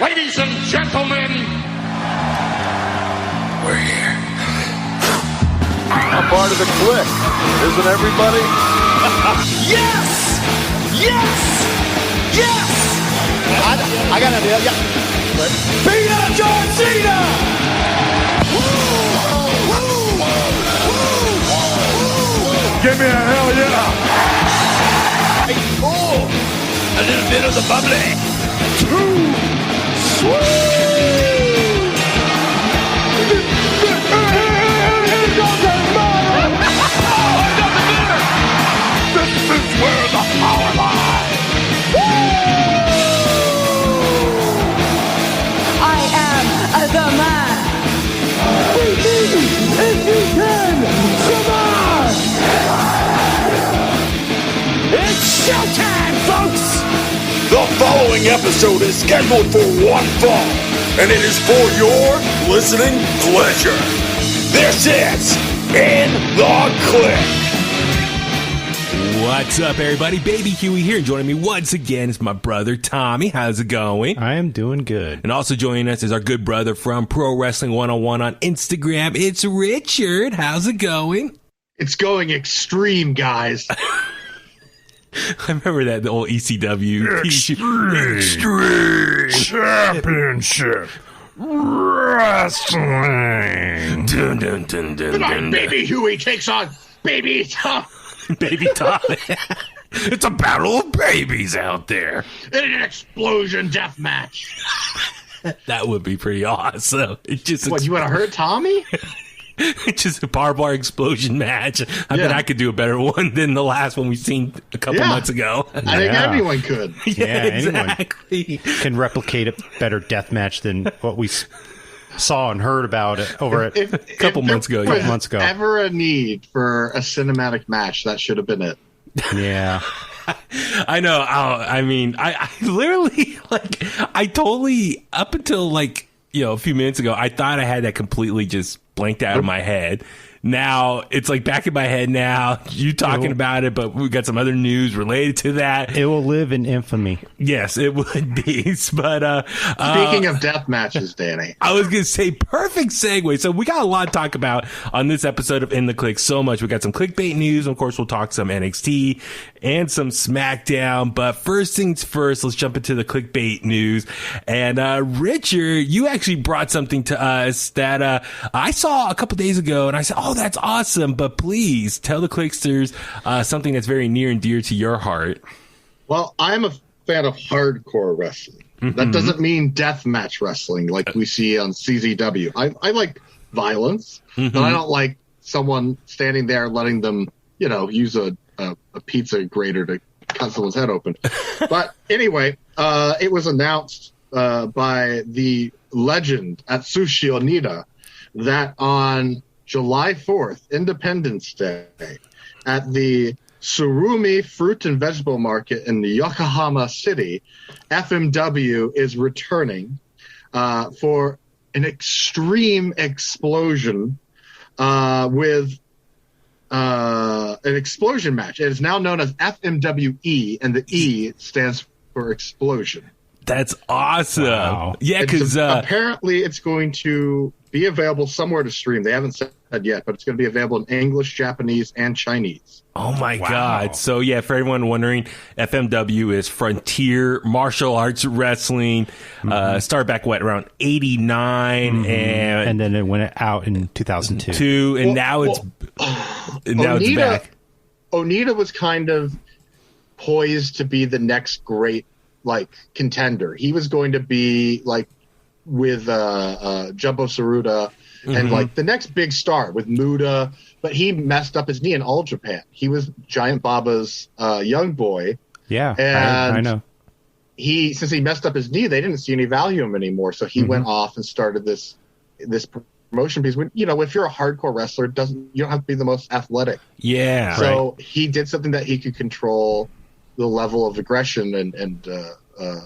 Ladies and gentlemen, we're here. I'm part of the Kliq, isn't everybody? Yes! Yes! Yes! I got an idea, yeah. Beat up John Cena! Give me a hell yeah! Oh, a little bit of the bubbly. Too sweet! This is where the power lies! I am the man. Beat me if you can! Come on! It's showtime, folks! The following episode is scheduled for one fall, and it is for your listening pleasure. This is In The Kliq. What's up, everybody? Baby Huey here, and joining me once again is my brother Tommy. How's it going? I am doing good. And also joining us is our good brother from Pro Wrestling 101 on Instagram. It's Richard. How's it going? It's going extreme, guys. I remember that, the old ECW. Extreme Championship Wrestling. Dun, dun, dun, dun, dun, Baby Huey takes on Baby Tom Baby Tom. It's a battle of babies out there. in an explosion death match. That would be pretty awesome. It's just What, you want to hurt Tommy? it's just a barbed wire explosion match. I bet I could do a better one than the last one we seen a couple months ago. I think anyone could. Exactly. Can replicate a better death match than what we saw and heard about it over it. A couple months ago. If months ago. ever a need for a cinematic match, that should have been it. Yeah. I know. I mean, I literally, I totally, up until a few minutes ago, I thought I had that completely just blanked out of my head. Now it's back in my head now. You talking about it, but we got some other news related to that. It will live in infamy. Yes, it would be. But Speaking of death matches, Danny. I was going to say, perfect segue. So we got a lot to talk about on this episode of In The Kliq. So much. We got some clickbait news. Of course, we'll talk some NXT and some SmackDown. But first things first, let's jump into the clickbait news. And Richard, you actually brought something to us that I saw a couple days ago, and I said, oh, that's awesome. But please tell the Kliqsters something that's very near and dear to your heart. Well, I'm a fan of hardcore wrestling. Mm-hmm. That doesn't mean deathmatch wrestling like we see on CZW. I like violence, but I don't like someone standing there letting them, use a pizza grater to cut someone's head open. But anyway, it was announced by the legend at Sushi Onita that on July 4th, Independence Day, at the Surumi Fruit and Vegetable Market in Yokohama City, FMW is returning for an extreme explosion with an explosion match. It is now known as FMWE, and the E stands for explosion. That's awesome. Wow. Yeah, because apparently it's going to be available somewhere to stream. They haven't said yet, but it's going to be available in English, Japanese, and Chinese. Oh my God. So yeah, for everyone wondering, FMW is Frontier Martial Arts Wrestling. Started back around 89 and then it went out in 2002. And now it's back. Onita was kind of poised to be the next great contender. He was going to be with Jumbo Tsuruta and the next big star with Muda, but he messed up his knee in All Japan. He was Giant Baba's young boy. Yeah, and I know. Since he messed up his knee, they didn't see any value in him anymore. So he went off and started this promotion piece. When, if you're a hardcore wrestler, you don't have to be the most athletic. Yeah. So he did something that he could control the level of aggression and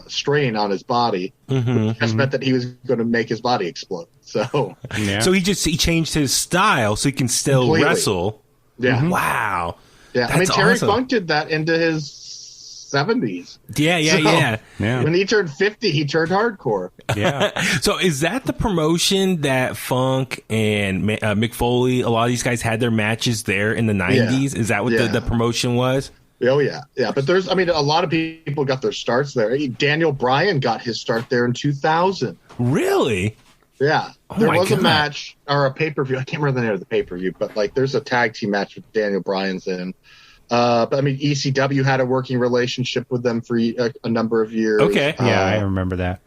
strain on his body, which just meant that he was going to make his body explode. So, so he changed his style so he can still completely wrestle. Yeah. Wow. Yeah. That's Terry awesome. Funk did that into his 70s. Yeah. When he turned 50, he turned hardcore. Yeah. So is that the promotion that Funk and Mick Foley, a lot of these guys had their matches there in the 90s? Is that what the promotion was? Oh, yeah. Yeah, but a lot of people got their starts there. Daniel Bryan got his start there in 2000. Really? Yeah. There was a match or a pay-per-view. I can't remember the name of the pay-per-view, but there's a tag team match with Daniel Bryan's in. But ECW had a working relationship with them for a number of years. Okay. Yeah, I remember that.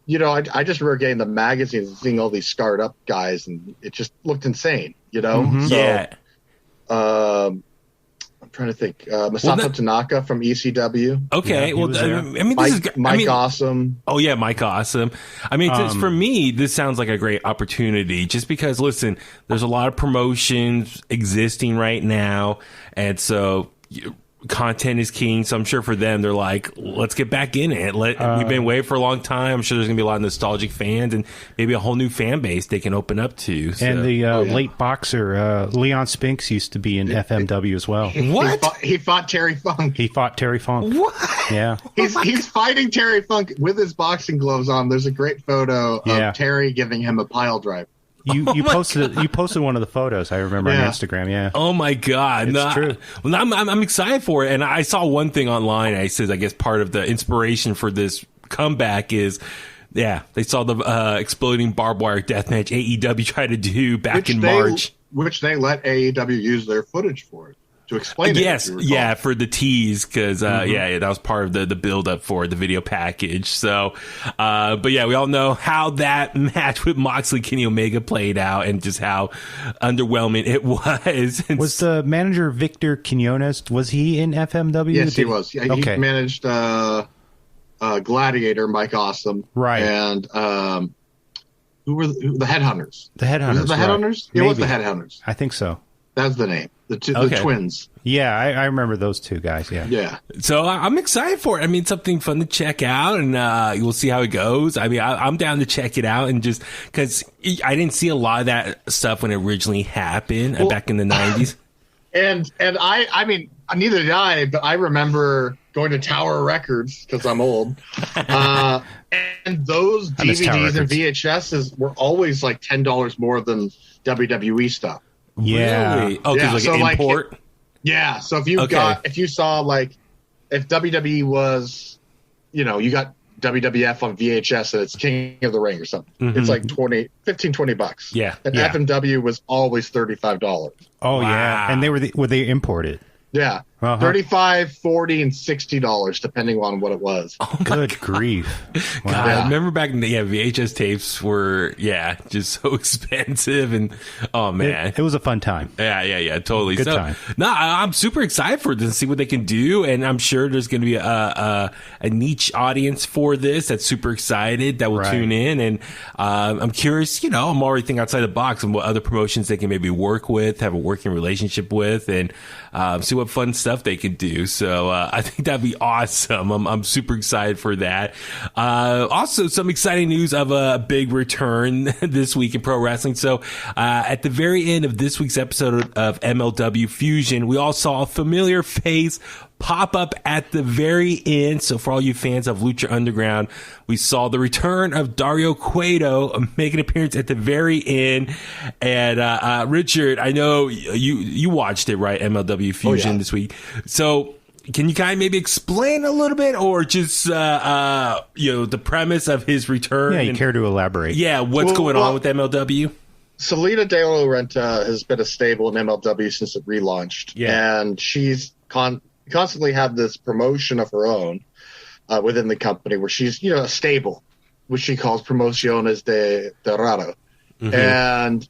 I just remember getting the magazines and seeing all these scarred up guys, and it just looked insane, Mm-hmm. So, I'm trying to think. Masato Tanaka from ECW. Okay. Mike Awesome. Oh, yeah, Mike Awesome. For me, this sounds like a great opportunity just because, listen, there's a lot of promotions existing right now. And so content is king. So I'm sure for them, they're like, let's get back in it. We've been away for a long time. I'm sure there's going to be a lot of nostalgic fans and maybe a whole new fan base they can open up to. So. And the late boxer, Leon Spinks, used to be in FMW as well. What? He fought Terry Funk. What? Yeah. He's fighting Terry Funk with his boxing gloves on. There's a great photo of Terry giving him a pile driver. You posted one of the photos I remember on Instagram. Yeah. Oh my God. It's true. Well, I'm excited for it. And I saw one thing online. I guess part of the inspiration for this comeback is, they saw the exploding barbed wire deathmatch AEW tried to do back in March. Which they let AEW use their footage for it. To explain yes, for the tease, because that was part of the build up for the video package. So, but we all know how that match with Moxley Kenny Omega played out, and just how underwhelming it was. Was the manager Victor Quinones? Was he in FMW? Yes, he was. Yeah, he managed Gladiator, Mike Awesome, right? And who were the Headhunters? The Headhunters. Was it the Headhunters? It was the Headhunters. I think so. That's the name. The twins. Yeah, I remember those two guys. Yeah. So I'm excited for it. Something fun to check out, and we'll see how it goes. I'm down to check it out, and just because I didn't see a lot of that stuff when it originally happened back in the 90s. And neither did I, but I remember going to Tower Records because I'm old. And those DVDs and VHSs were always like $10 more than WWE stuff. Yeah. Really? Oh, because import? So if you saw if WWE was, you got WWF on VHS and it's King of the Ring or something, it's like $15-20. Yeah. And FMW was always $35. Oh, wow. Yeah. And were they imported? Yeah. $35, $40, and $60, depending on what it was. Oh, good grief. Wow. God, I remember back in the VHS tapes were, just so expensive. And, oh, man. It was a fun time. Yeah, totally. Good time. No, I'm super excited for this and see what they can do. And I'm sure there's going to be a niche audience for this that's super excited that will tune in. And I'm curious, I'm already thinking outside the box and what other promotions they can maybe work with, have a working relationship with, and see what fun stuff they could do. So I think that'd be awesome. I'm super excited for that. Also, some exciting news of a big return this week in pro wrestling. So at the very end of this week's episode of MLW Fusion, we all saw a familiar face pop up at the very end. So for all you fans of Lucha Underground, we saw the return of Dario Cueto make an appearance at the very end. And Richard, I know you watched it, right? MLW Fusion this week. So can you kind of maybe explain a little bit, or just the premise of his return? Yeah, you care to elaborate? Yeah, what's going on with MLW? Selena De La Renta has been a stable in MLW since it relaunched, and she's constantly had this promotion of her own within the company where she's a stable, which she calls Promociones de Dorado. And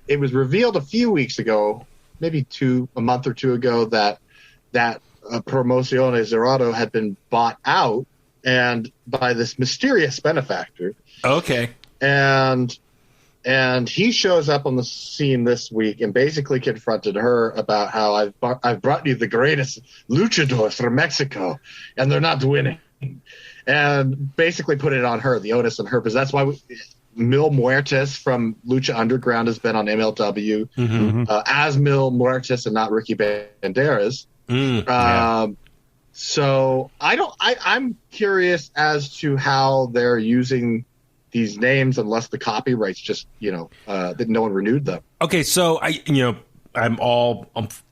it was revealed a few weeks ago, maybe a month or two ago, that Promociones Dorado had been bought out and by this mysterious benefactor. Okay. And he shows up on the scene this week and basically confronted her about how I've brought you the greatest luchadors from Mexico, and they're not winning. And basically put it on her, the onus on her, because that's why Mil Muertes from Lucha Underground has been on MLW as Mil Muertes and not Ricky Banderas. So I'm curious as to how they're using these names, unless the copyrights just, that no one renewed them. Okay, so I'm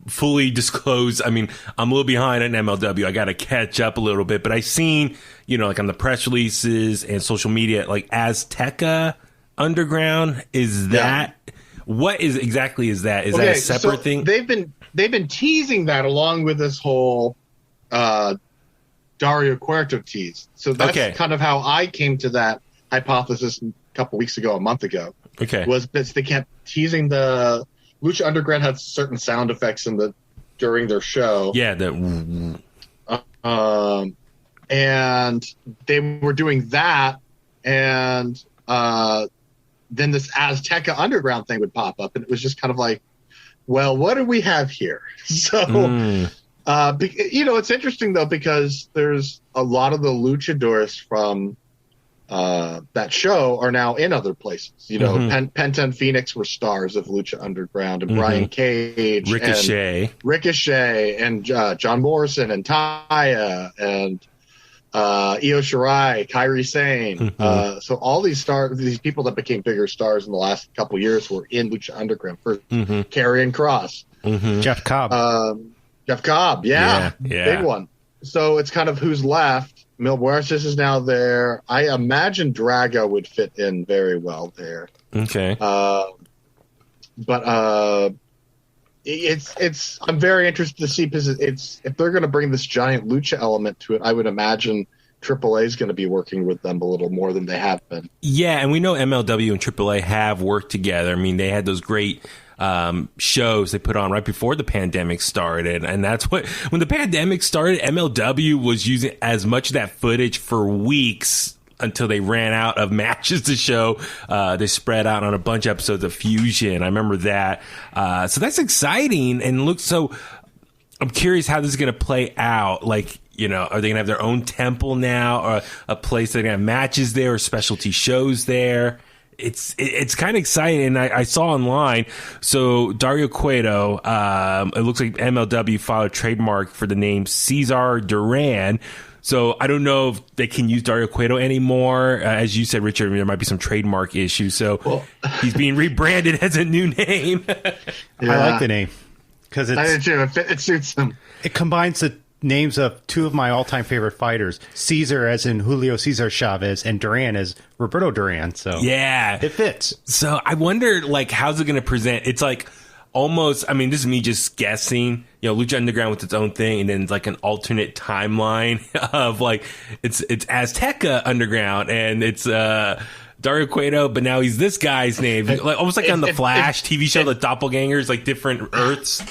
fully disclosed. I mean, I'm a little behind on MLW. I got to catch up a little bit, but I seen, like on the press releases and social media, like Azteca Underground. Is that what is exactly is that? Is that a separate thing? They've been teasing that along with this whole Dario Cuerto tease. So that's kind of how I came to that hypothesis a couple weeks ago, a month ago. Okay, was that they kept teasing the Lucha Underground had certain sound effects during their show. Yeah, and they were doing that, and then this Azteca Underground thing would pop up, and it was just kind of like, well, what do we have here? So, it's interesting though, because there's a lot of the luchadors from that show are now in other places. Penta and Phoenix were stars of Lucha Underground, and Brian Cage, Ricochet, and John Morrison, and Taya, and Io Shirai, Kairi Sane. So all these these people that became bigger stars in the last couple years were in Lucha Underground. First, Karrion Kross, Jeff Cobb, big one. So it's kind of who's left. Mil Muertes is now there. I imagine Drago would fit in very well there. Okay. But it's I'm very interested to see, because if they're going to bring this giant lucha element to it, I would imagine AAA is going to be working with them a little more than they have been. Yeah, and we know MLW and AAA have worked together. I mean, they had those great shows they put on right before the pandemic started, and that's when the pandemic started, MLW was using as much of that footage for weeks until they ran out of matches to show. They spread out on a bunch of episodes of Fusion. I remember that. So that's exciting, and so I'm curious how this is going to play out. Like, are they going to have their own temple now, or a place they're going to have matches there, or specialty shows there? It's kind of exciting, and I saw online. So Dario Cueto, it looks like MLW filed a trademark for the name Cesar Duran. So I don't know if they can use Dario Cueto anymore. As you said, Richard, there might be some trademark issues. So he's being rebranded as a new name. I like the name because it suits him. It combines the names of two of my all-time favorite fighters, Caesar as in Julio Cesar Chavez, and Duran as Roberto Duran. So yeah, it fits. So I wonder, how's it going to present? It's like almost, I mean, this is me just guessing, Lucha Underground with its own thing, and then it's like an alternate timeline of it's Azteca Underground, and it's Dario Cueto, but now he's this guy's name, almost like on the Flash TV show, the doppelgangers, like different Earths.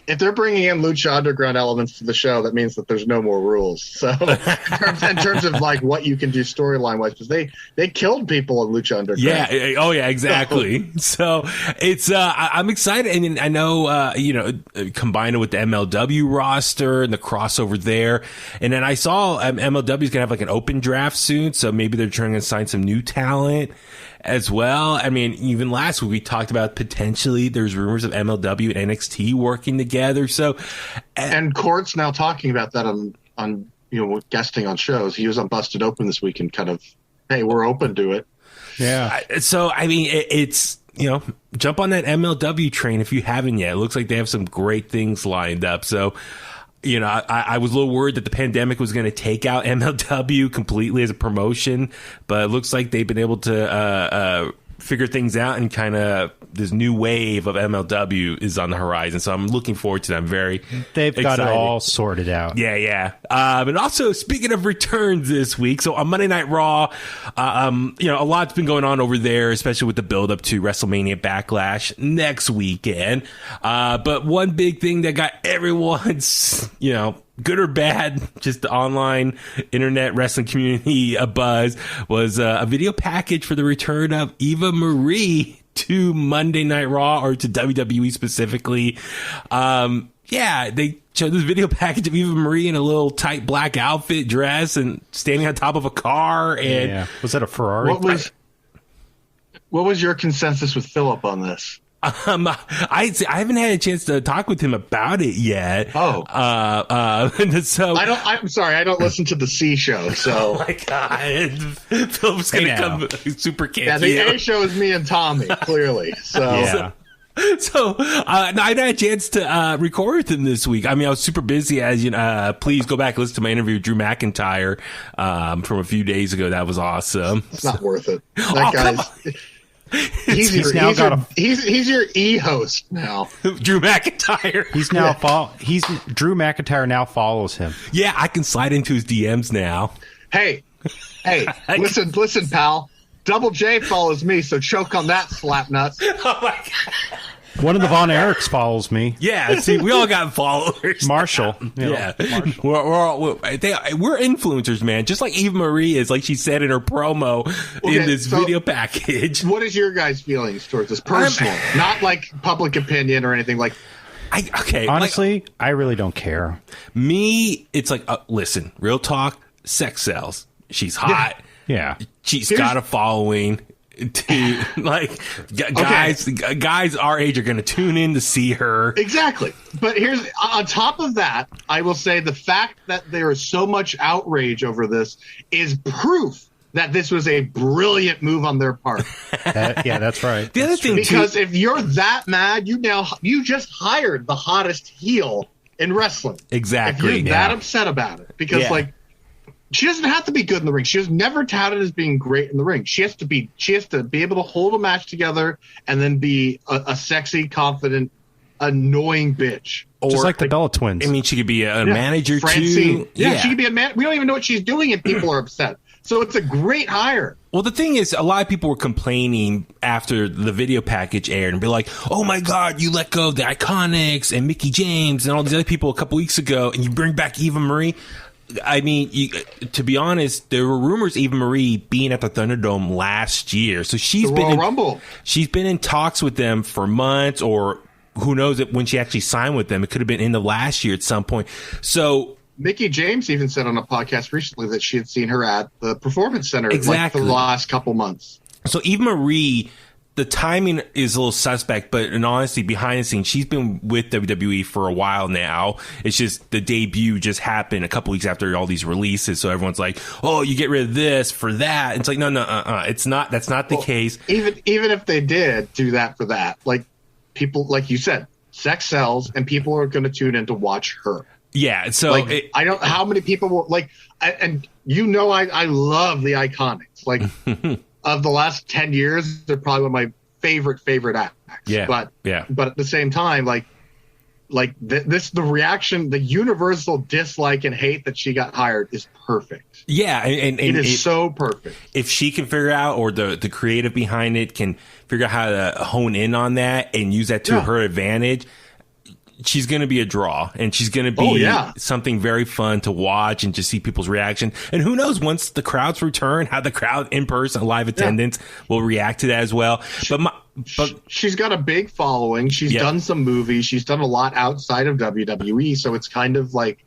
If they're bringing in Lucha Underground elements to the show, that means that there's no more rules. So in terms of what you can do storyline wise, because they killed people in Lucha Underground. Yeah. Oh yeah, exactly. So it's I'm excited, and I know combine it with the MLW roster and the crossover there, and then I saw MLW is gonna have an open draft soon, so maybe they're trying to sign some new talent as well. I mean, even last week we talked about potentially there's rumors of MLW and NXT working together. So, and Court's now talking about that on guesting on shows. He was on Busted Open this week and kind of, hey, we're open to it. Yeah. So I mean, it's jump on that MLW train if you haven't yet. It looks like they have some great things lined up. So. I was a little worried that the pandemic was going to take out MLW completely as a promotion, but it looks like they've been able to figure things out, and kind of this new wave of MLW is on the horizon. So I'm looking forward to them. They've got it all sorted out. Yeah. And also, speaking of returns this week, so on Monday Night Raw, a lot's been going on over there, especially with the build up to WrestleMania Backlash next weekend. But one big thing that got everyone's, good or bad, just the online internet wrestling community a buzz, was a video package for the return of Eva Marie to Monday Night Raw, or to WWE specifically. They showed this video package of Eva Marie in a little tight black outfit dress and standing on top of a car. And was that a Ferrari? What was your consensus with Philip on this? I haven't had a chance to talk with him about it yet. Oh. So I'm sorry, I don't listen to the C show, so. Oh my God. Philip's going to come super campy. Yeah, the A show is me and Tommy, clearly. So. Yeah. So I had a chance to record with him this week. I mean, I was super busy, as you know. Please go back and listen to my interview with Drew McIntyre from a few days ago. That was awesome. It's not worth it. That guy's. He's your e-host now. Drew McIntyre. Drew McIntyre now follows him. Yeah, I can slide into his DMs now. Hey, listen, pal. Double J follows me, so choke on that, slapnuts. Oh my God. One of the Von Erichs follows me. Yeah, see, we all got followers. Marshall. Yeah. We're influencers, man. Just like Eva Marie is, like she said in her promo in this video package. What is your guys' feelings towards this? Personal, not like public opinion or anything. Like, honestly, I really don't care. Me, it's like, listen, real talk, sex sells. She's hot. Yeah. She's got a following. Guys our age are going to tune in to see her. Exactly. But here's on top of that, I will say the fact that there is so much outrage over this is proof that this was a brilliant move on their part. Yeah, that's right. The other thing, because if you're that mad, you just hired the hottest heel in wrestling. Exactly. If you're that upset about it, because she doesn't have to be good in the ring. She was never touted as being great in the ring. She has to be able to hold a match together and then be a sexy, confident, annoying bitch. Just like the Bella Twins. I mean, she could be a manager Francine. too. Yeah, she could be a man. We don't even know what she's doing and people are upset. So it's a great hire. Well, the thing is, a lot of people were complaining after the video package aired and be like, oh my God, you let go of the Iconics and Mickie James and all these other people a couple weeks ago and you bring back Eva Marie. I mean, to be honest, there were rumors Eva Marie being at the Thunderdome last year, so she's been in talks with them for months, or who knows when she actually signed with them. It could have been in the last year at some point. So Mickie James even said on a podcast recently that she had seen her at the Performance Center for the last couple months. So Eva Marie, the timing is a little suspect, but in honesty, behind the scenes, she's been with WWE for a while now. It's just the debut just happened a couple weeks after all these releases, so everyone's like, "Oh, you get rid of this for that." It's like, no, it's not. That's not the case. Even if they did do that for that, like people, like you said, sex sells, and people are going to tune in to watch her. Yeah. So I don't. How many people will like? I love the Iconics. Like. Of the last 10 years, they're probably one of my favorite acts. Yeah. But at the same time, the reaction, the universal dislike and hate that she got hired is perfect. Yeah, and it is so perfect. If she can figure out, or the creative behind it can figure out how to hone in on that and use that to her advantage, she's going to be a draw, and she's going to be something very fun to watch and just see people's reaction. And who knows, once the crowds return, how the crowd in person, live attendance will react to that as well. But she's got a big following. She's done some movies. She's done a lot outside of WWE. So it's kind of like,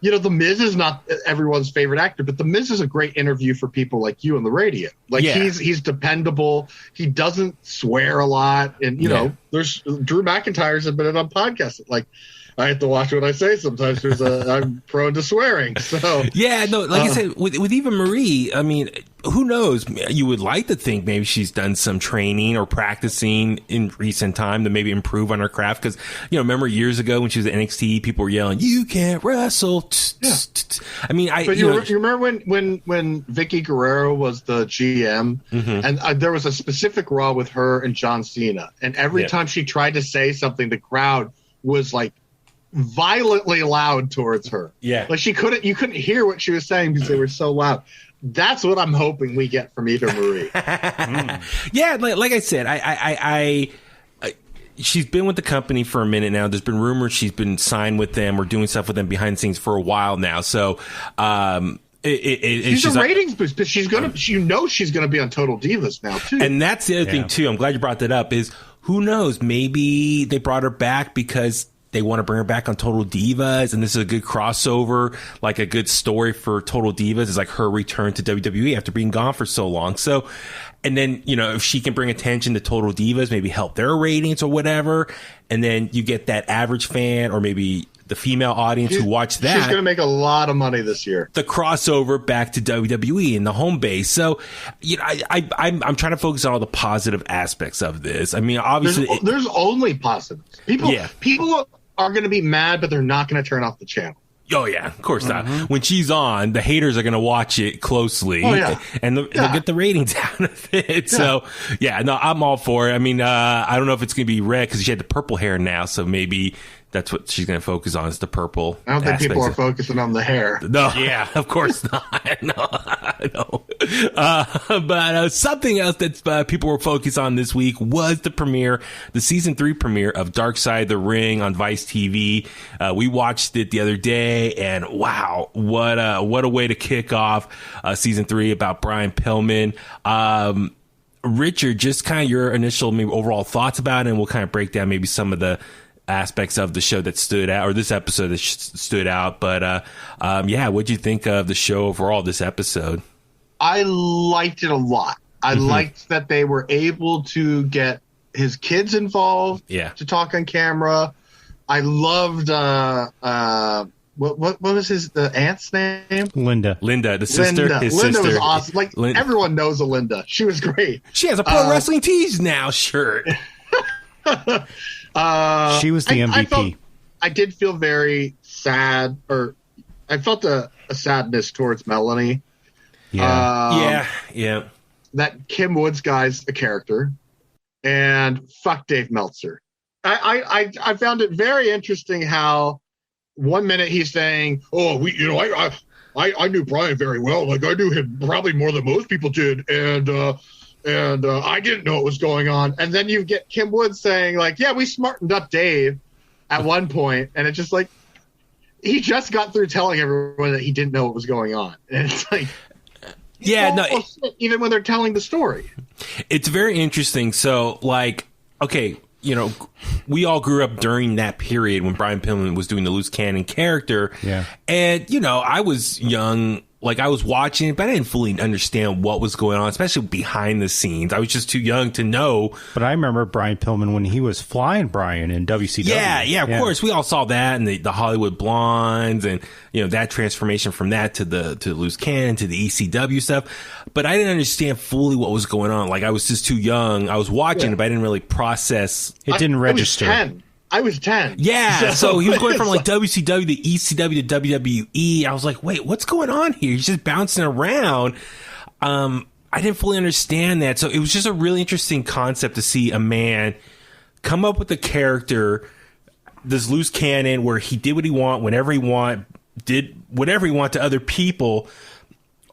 The Miz is not everyone's favorite actor, but The Miz is a great interview for people like you on the radio. He's dependable. He doesn't swear a lot. And, there's Drew McIntyre's have been on podcasts. Like, I have to watch what I say sometimes because I'm prone to swearing. So I said, with Eva Marie, I mean, who knows? You would like to think maybe she's done some training or practicing in recent time to maybe improve on her craft. Because, remember years ago when she was at NXT, people were yelling, "You can't wrestle." I mean, you remember when Vicky Guerrero was the GM, and there was a specific Raw with her and John Cena, and every time she tried to say something, the crowd was like violently loud towards her. Yeah, like you couldn't hear what she was saying because they were so loud. That's what I'm hoping we get from Eva Marie. Yeah, like I said, I she's been with the company for a minute now. There's been rumors she's been signed with them or doing stuff with them behind the scenes for a while now. So she's a ratings boost, but she's gonna be on Total Divas now too. And that's the other thing too. I'm glad you brought that up. Is who knows? Maybe they brought her back because they want to bring her back on Total Divas, and this is a good crossover, like a good story for Total Divas is like her return to WWE after being gone for so long. So, and then, you know, if she can bring attention to Total Divas, maybe help their ratings or whatever, and then you get that average fan or maybe the female audience who watch that. She's going to make a lot of money this year. The crossover back to WWE and the home base. So, you know, I'm trying to focus on all the positive aspects of this. I mean, obviously, there's only positives. People are going to be mad, but they're not going to turn off the channel. Oh, yeah, of course not. When she's on, the haters are going to watch it closely. Oh, yeah. And they'll get the ratings out of it. Yeah. So, yeah, no, I'm all for it. I mean, I don't know if it's going to be red because she had the purple hair now, so maybe that's what she's going to focus on is the purple. I don't think people are focusing on the hair. No, yeah, of course not. No. But something else that people were focused on this week was the season 3 premiere of Dark Side of the Ring on Vice TV. We watched it the other day, and wow, what a way to kick off season 3 about Brian Pillman. Richard, just kind of your initial maybe overall thoughts about it, and we'll kind of break down maybe some of the aspects of the show that stood out, or this episode that stood out. But yeah, what'd you think of the show overall, this episode? I liked it a lot. I liked that they were able to get his kids involved to talk on camera. I loved what was the aunt's name? Linda, the sister. Linda. His Linda sister was awesome. Like everyone knows a Linda. She was great. She has a Pro Wrestling Tees Now shirt. She was the MVP. I did feel very sad, or I felt a sadness towards Melanie. Yeah. That Kim Woods guy's a character, and fuck Dave Meltzer. I found it very interesting how 1 minute he's saying, "Oh, I knew Brian very well. Like I knew him probably more than most people did, and I didn't know what was going on." And then you get Kim Woods saying, like, "Yeah, we smartened up Dave at one point," and it's just like he just got through telling everyone that he didn't know what was going on, and it's like. Even when they're telling the story, it's very interesting. So, like, okay, you know, we all grew up during that period when Brian Pillman was doing the loose cannon character. Yeah. And, you know, I was young, like I was watching it, but I didn't fully understand what was going on, especially behind the scenes. I was just too young to know. But I remember Brian Pillman when he was flying Brian in WCW. Yeah, of course. We all saw that and the Hollywood Blondes and, you know, that transformation from that to the loose cannon to the ECW stuff. But I didn't understand fully what was going on. Like I was just too young. I was watching it, but I didn't really process. It didn't register. I was 10. Yeah, so he was going from like WCW to ECW to WWE. I was like, wait, what's going on here? He's just bouncing around. I didn't fully understand that. So it was just a really interesting concept to see a man come up with a character, this loose cannon, where he did what he wanted, whenever he wanted, did whatever he wanted to other people.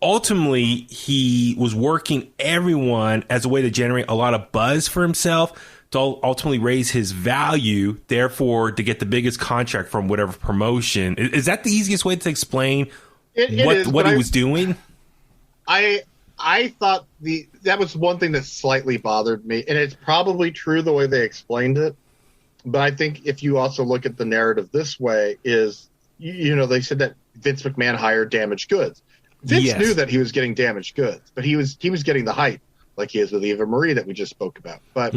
Ultimately, he was working everyone as a way to generate a lot of buzz for himself, to ultimately raise his value, therefore to get the biggest contract from whatever promotion. Is that the easiest way to explain what he was doing? I thought that was one thing that slightly bothered me, and it's probably true the way they explained it. But I think if you also look at the narrative this way, is you know, they said that Vince McMahon hired damaged goods. Vince knew that he was getting damaged goods, but he was getting the hype, like he is with Eva Marie that we just spoke about. But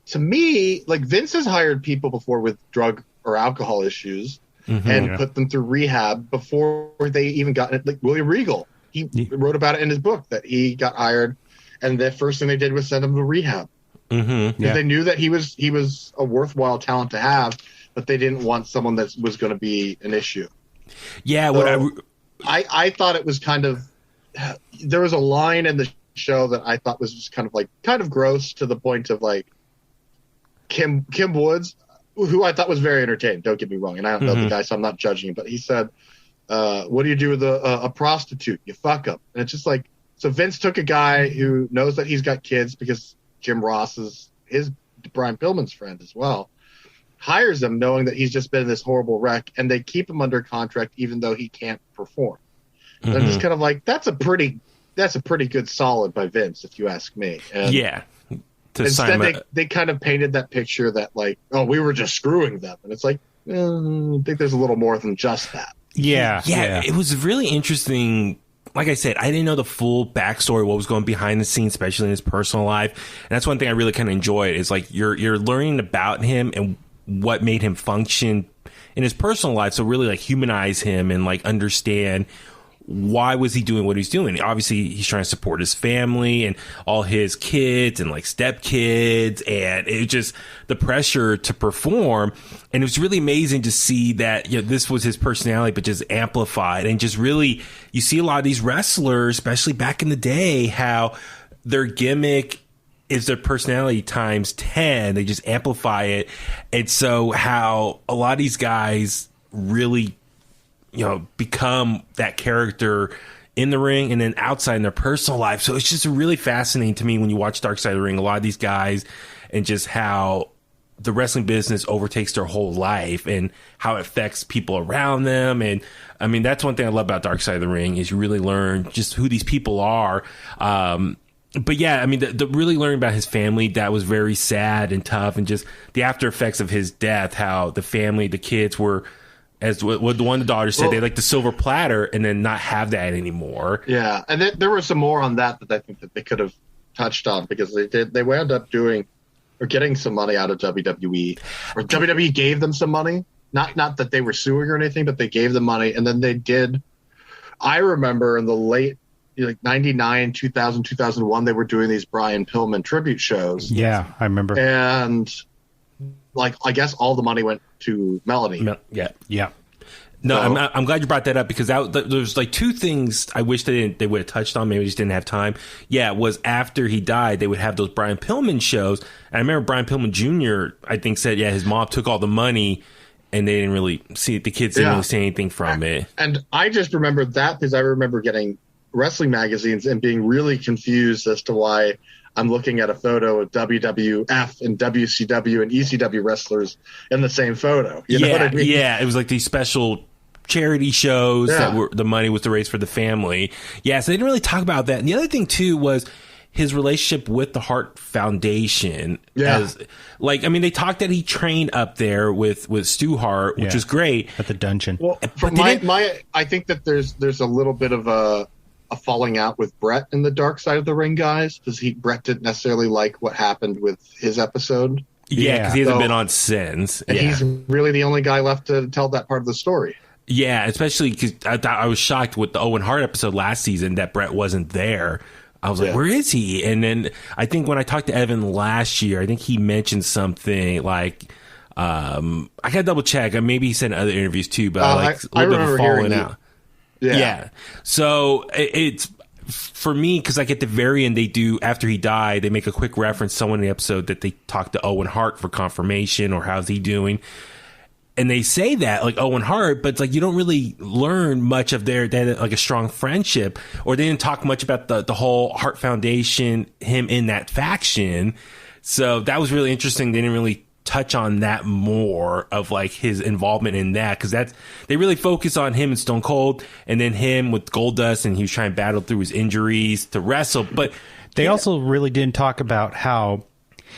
to me, like Vince has hired people before with drug or alcohol issues and put them through rehab before they even got it. Like William Regal, he wrote about it in his book that he got hired, and the first thing they did was send him to rehab. They knew that he was a worthwhile talent to have, but they didn't want someone that was going to be an issue. Yeah, so I thought it was kind of there was a line in the show that I thought was just kind of gross, to the point of like Kim Woods, who I thought was very entertaining. Don't get me wrong, and I don't know the guy, so I'm not judging him. But he said, "What do you do with a prostitute? You fuck them." And it's just like, so Vince took a guy who knows that he's got kids because Jim Ross is his Brian Pillman's friend as well, hires him knowing that he's just been in this horrible wreck, and they keep him under contract even though he can't perform. And I'm just kind of like, that's a pretty good solid by Vince, if you ask me. And yeah. to Instead, sign they kind of painted that picture that like, oh, we were just screwing them, and it's like, I think there's a little more than just that. Yeah, it was really interesting. Like I said, I didn't know the full backstory, what was going behind the scenes, especially in his personal life. And that's one thing I really kind of enjoyed is like you're learning about him and what made him function in his personal life. So really like humanize him and like understand why was he doing what he's doing. Obviously, he's trying to support his family and all his kids and like stepkids, and it just the pressure to perform. And it was really amazing to see that this was his personality, but just amplified. And just really, you see a lot of these wrestlers, especially back in the day, how their gimmick is their personality times 10. They just amplify it. And so how a lot of these guys really become that character in the ring and then outside in their personal life. So it's just really fascinating to me when you watch Dark Side of the Ring, a lot of these guys and just how the wrestling business overtakes their whole life and how it affects people around them. And I mean, that's one thing I love about Dark Side of the Ring is you really learn just who these people are. But yeah, I mean, the really learning about his family, that was very sad and tough, and just the after effects of his death, how the family, the kids were, as what the one daughter said, they like the silver platter and then not have that anymore. Yeah, and there was some more on that I think that they could have touched on, because they wound up doing or getting some money out of WWE, or WWE gave them some money. Not that they were suing or anything, but they gave them money, and then they did. I remember in the late 99, 2000, 2001, they were doing these Brian Pillman tribute shows. Yeah, I remember. And like, I guess all the money went to Melanie. Yeah. No, so, I'm glad you brought that up, because there's like two things I wish they would have touched on. Maybe they just didn't have time. Yeah, was after he died, they would have those Brian Pillman shows. And I remember Brian Pillman Jr., I think, said, his mom took all the money and they didn't really see it. The kids didn't really see anything from it. And I just remember that because I remember getting wrestling magazines and being really confused as to why I'm looking at a photo of WWF and WCW and ECW wrestlers in the same photo. You know what I mean? Yeah, it was like these special charity shows that were the money was to raise for the family. Yeah, so they didn't really talk about that. And the other thing too was his relationship with the Hart Foundation. Yeah. They talked that he trained up there with Stu Hart, which was great. At the dungeon. Well, I think that there's a little bit of a falling out with Brett in the Dark Side of the Ring guys, because Brett didn't necessarily like what happened with his episode. Yeah, because he hasn't been on since. And he's really the only guy left to tell that part of the story. Yeah, especially because I was shocked with the Owen Hart episode last season that Brett wasn't there. I was like, where is he? And then I think when I talked to Evan last year, I think he mentioned something like, I got to double check. Maybe he said in other interviews too, but a little bit of falling out. Yeah. So it's for me, because like at the very end, they do, after he died, they make a quick reference someone in the episode that they talked to Owen Hart for confirmation or how's he doing. And they say that, like Owen Hart, but it's like you don't really learn much of their like a strong friendship, or they didn't talk much about the whole Hart Foundation, him in that faction. So that was really interesting. They didn't really touch on that more of like his involvement in that, because they really focus on him and Stone Cold, and then him with Goldust, and he was trying to battle through his injuries to wrestle. But they also really didn't talk about how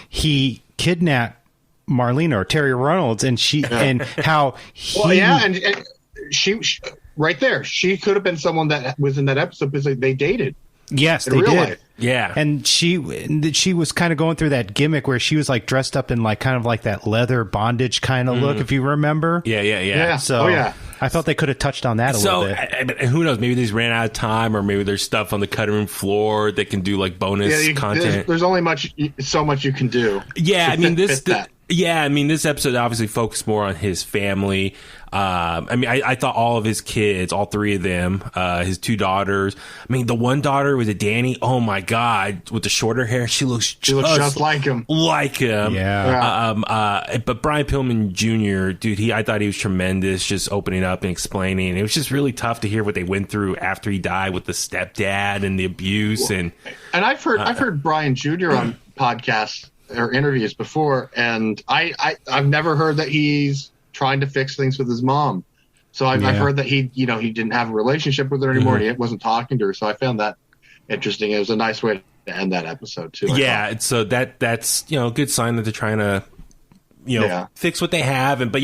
he kidnapped Marlena or Terry Reynolds, and and how he. And she right there, she could have been someone that was in that episode because they dated. Yes, they did. Life. Yeah, and she was kind of going through that gimmick where she was like dressed up in like kind of like that leather bondage kind of look, if you remember. Yeah. So I thought they could have touched on that a little bit. Who knows? Maybe they just ran out of time, or maybe there's stuff on the cutting room floor that can do like bonus content. There's only so much you can do. Yeah, I mean this episode obviously focused more on his family. I thought all of his kids, all three of them, his two daughters. I mean, the one daughter was a Danny. Oh my God, with the shorter hair, she looks just like him. Yeah. But Brian Pillman Jr., dude, I thought he was tremendous, just opening up and explaining. It was just really tough to hear what they went through after he died with the stepdad and the abuse. And I've heard Brian Jr. on podcasts or interviews before, and I've never heard that he's trying to fix things with his mom. So I've heard that he didn't have a relationship with her anymore. Mm-hmm. He wasn't talking to her. So I found that interesting. It was a nice way to end that episode too. Yeah, so that's a good sign that they're trying to fix what they have. But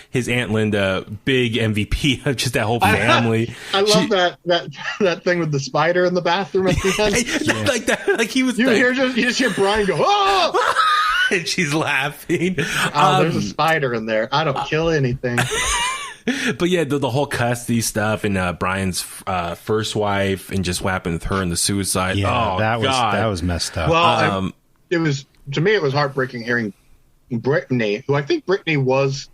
his Aunt Linda, big MVP of just that whole family. I love that thing with the spider in the bathroom at the end. Like that, like he was. You just hear Brian go, "Oh!" and she's laughing. There's a spider in there. I don't kill anything. But the whole custody stuff and Brian's first wife and just what happened with her and the suicide. Yeah, that was messed up. Well, it was, to me, it was heartbreaking hearing Brittany, who I think Brittany was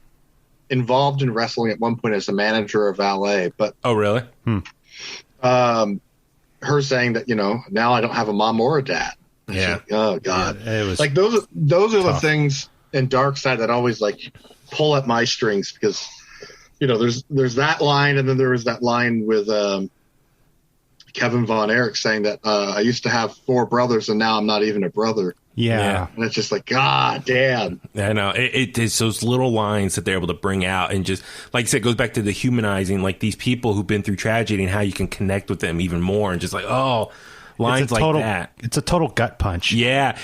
involved in wrestling at one point as a manager of valet. But oh, really? Her saying that now I don't have a mom or a dad. Yeah. Like, oh God. Yeah, it was like those are tough. the things in Dark Side that always like pull at my strings because. There's that line, and then there was that line with Kevin Von Erich saying that I used to have 4 brothers, and now I'm not even a brother. Yeah. And it's just like, God damn. I know. It's those little lines that they're able to bring out, and just, like I said, it goes back to the humanizing, like these people who've been through tragedy and how you can connect with them even more, and just like, lines like that. It's a total gut punch. Yeah.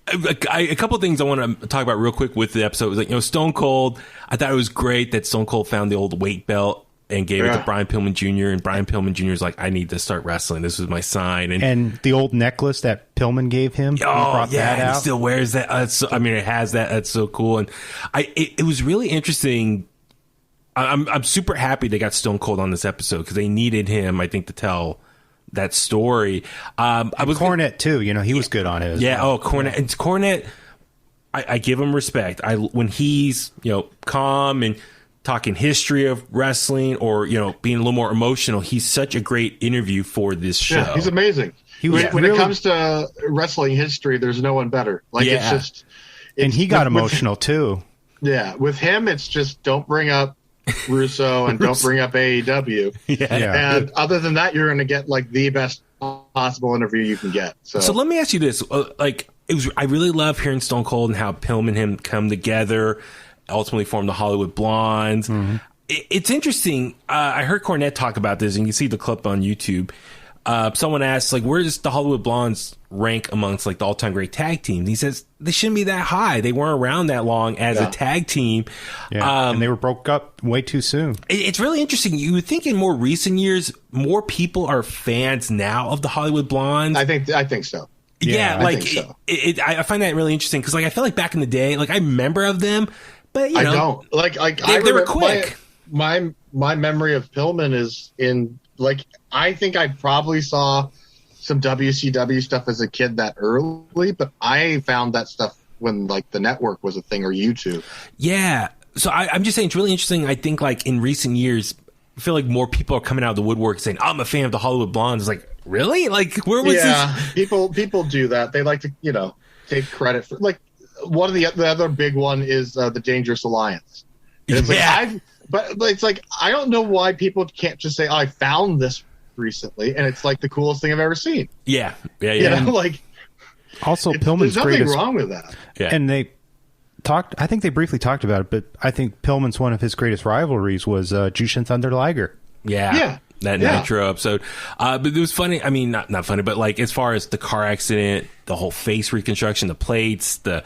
A couple of things I want to talk about real quick with the episode was like, Stone Cold, I thought it was great that Stone Cold found the old weight belt and gave it to Brian Pillman Jr. And Brian Pillman Jr. is like, I need to start wrestling. This was my sign. And the old necklace that Pillman gave him. Oh, that out. He still wears that. It has that. That's so cool. And it was really interesting. I'm super happy they got Stone Cold on this episode because they needed him, I think, to tell that story. I was Cornette too. He was good on it. Cornette. And Cornette, I give him respect. When he's calm and talking history of wrestling or being a little more emotional, he's such a great interview for this show. Yeah, he's amazing. When it comes to wrestling history, there's no one better. It's just, and he got emotional too. Yeah, with him, it's just don't bring up Russo and don't bring up AEW. Yeah. And other than that, you're going to get like the best possible interview you can get. So let me ask you this: I really love hearing Stone Cold and how Pillman and him come together, ultimately form the Hollywood Blondes. Mm-hmm. It's interesting. I heard Cornette talk about this, and you can see the clip on YouTube. Someone asked, where does the Hollywood Blondes rank amongst the all-time great tag teams? He says they shouldn't be that high. They weren't around that long as a tag team. Yeah, and they were broke up way too soon. It's really interesting. You would think in more recent years, more people are fans now of the Hollywood Blondes. I think so. Yeah, I think so. I find that really interesting because I feel like back in the day, I remember of them, but I don't they were quick. My memory of Pillman is in I think I probably saw some WCW stuff as a kid that early, but I found that stuff when the network was a thing or YouTube. Yeah. So I'm just saying it's really interesting. I think in recent years, I feel like more people are coming out of the woodwork saying, I'm a fan of the Hollywood Blondes. It's really? Where was this? People do that. They like to, take credit for one of the other big one is the Dangerous Alliance. And it's but it's I don't know why people can't just say, I found this recently, and it's the coolest thing I've ever seen. Yeah. Also, Pillman's there's nothing greatest, wrong with that. Yeah. And they talked. I think they briefly talked about it, but I think Pillman's one of his greatest rivalries was Jushin Thunder Liger. Yeah. That Nitro episode. But it was funny. I mean, not funny, but as far as the car accident, the whole face reconstruction, the plates, the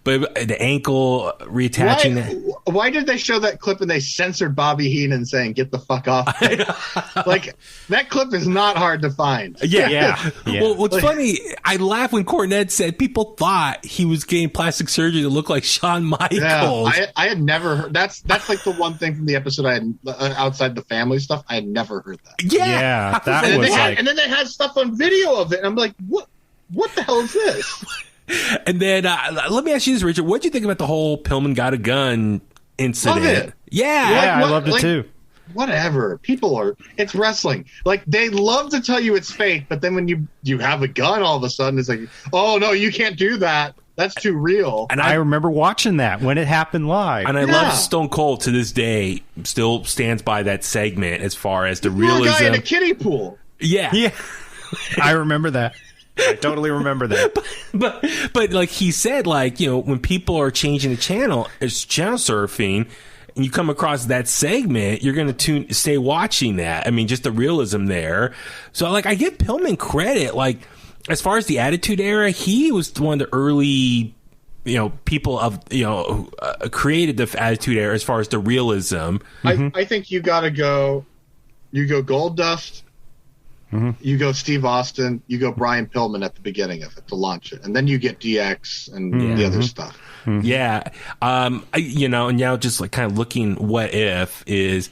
ankle reattaching. Why did they show that clip and they censored Bobby Heenan saying, get the fuck off? That clip is not hard to find. Yeah. Well, what's funny, I laughed when Cornette said people thought he was getting plastic surgery to look like Shawn Michaels. Yeah, I had never heard. That's the one thing from the episode I had outside the family stuff. I had never heard that. Yeah. That and was then they had stuff on video of it. And I'm like, what the hell is this? And then let me ask you this, Richard. What did you think about the whole Pillman got a gun incident? Love it. Yeah, I loved it too. Whatever. It's wrestling. They love to tell you it's fake, but then when you have a gun all of a sudden, it's oh no, you can't do that. That's too real. And I remember watching that when it happened live. And I love Stone Cold to this day, still stands by that segment as far as the realism. A guy in a kiddie pool. Yeah. I remember that. I totally remember that. But he said, when people are changing the channel, it's channel surfing, and you come across that segment, you're going to stay watching that. I mean, just the realism there. So, I give Pillman credit. as far as the Attitude Era, he was one of the early, people of, who created the Attitude Era as far as the realism. I think you got to go. You go Goldust. You go Steve Austin. You go Brian Pillman at the beginning of it to launch it, and then you get DX and the other stuff. Yeah, and now just like kind of looking, what if is.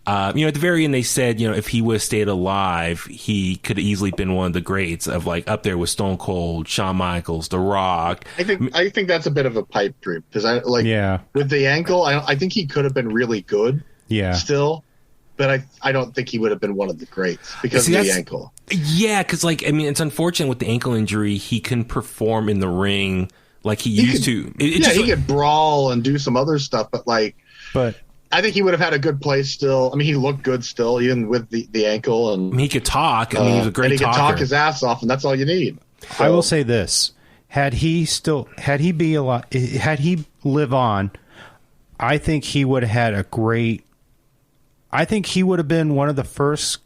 At the very end, they said, if he would have stayed alive, he could have easily been one of the greats of like up there with Stone Cold, Shawn Michaels, The Rock. I think that's a bit of a pipe dream because with the ankle, I think he could have been really good. Yeah. Still, but I don't think he would have been one of the greats because of the ankle. Yeah, because it's unfortunate with the ankle injury, he couldn't perform in the ring like he used to. He could brawl and do some other stuff, but. I think he would have had a good place still. I mean, he looked good still, even with the ankle, and he could talk. He was a great talker. And he could talk his ass off, and that's all you need. So, I will say this: had he live on, I think he would have had a great. I think he would have been one of the first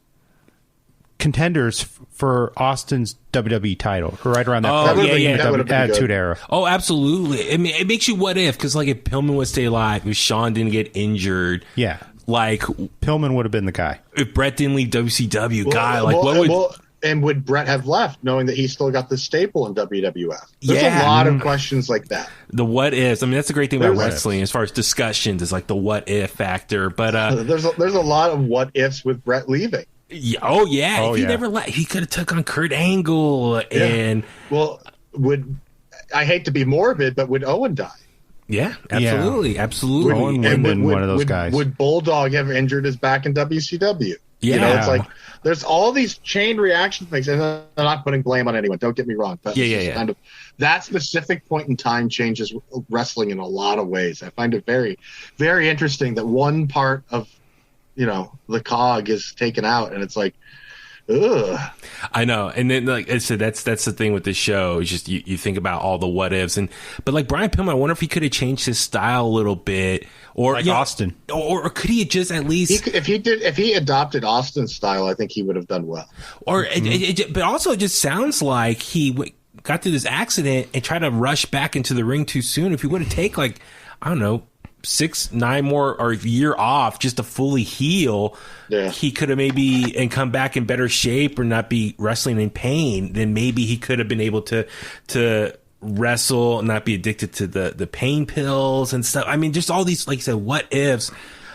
contenders for Austin's WWE title, right around that Attitude Era. Oh, absolutely. I mean, it makes you what if, because if Pillman would stay alive, if Shawn didn't get injured, Pillman would have been the guy. If Brett didn't leave WCW, would Brett have left, knowing that he still got the staple in WWF? There's a lot of questions like that. The what ifs. I mean, that's the great thing about wrestling as far as discussions is like the what if factor. But there's a lot of what ifs with Brett leaving. If he never left, he could have took on Kurt Angle and I hate to be morbid, but would Owen die? Yeah, absolutely. Owen would have been one of those guys. Would Bulldog have injured his back in WCW? Yeah, it's like there's all these chain reaction things, and I'm not putting blame on anyone. Don't get me wrong, but kind of that specific point in time changes wrestling in a lot of ways. I find it very, very interesting that one part of the cog is taken out, and it's like, ugh. I know, and then like I said, that's the thing with this show. It's just you think about all the what ifs, but like Brian Pillman, I wonder if he could have changed his style a little bit, or like Austin, or could he just at least if he adopted Austin's style, I think he would have done well. Or but also it just sounds like he got through this accident and tried to rush back into the ring too soon. If he would have taken 6-9 more or a year off just to fully heal, he could have maybe and come back in better shape or not be wrestling in pain. Then maybe he could have been able to wrestle and not be addicted to the pain pills and stuff. I mean, just all these, like you said, what ifs.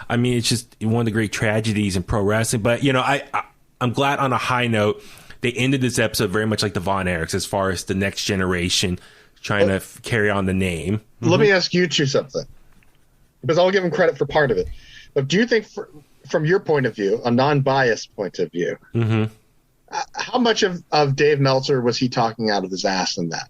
I mean, it's just one of the great tragedies in pro wrestling. But I'm glad on a high note they ended this episode very much like the Von Erichs as far as the next generation trying to carry on the name. Let me ask you two something, because I'll give him credit for part of it. But do you think, from your point of view, a non-biased point of view, how much of Dave Meltzer was he talking out of his ass in that?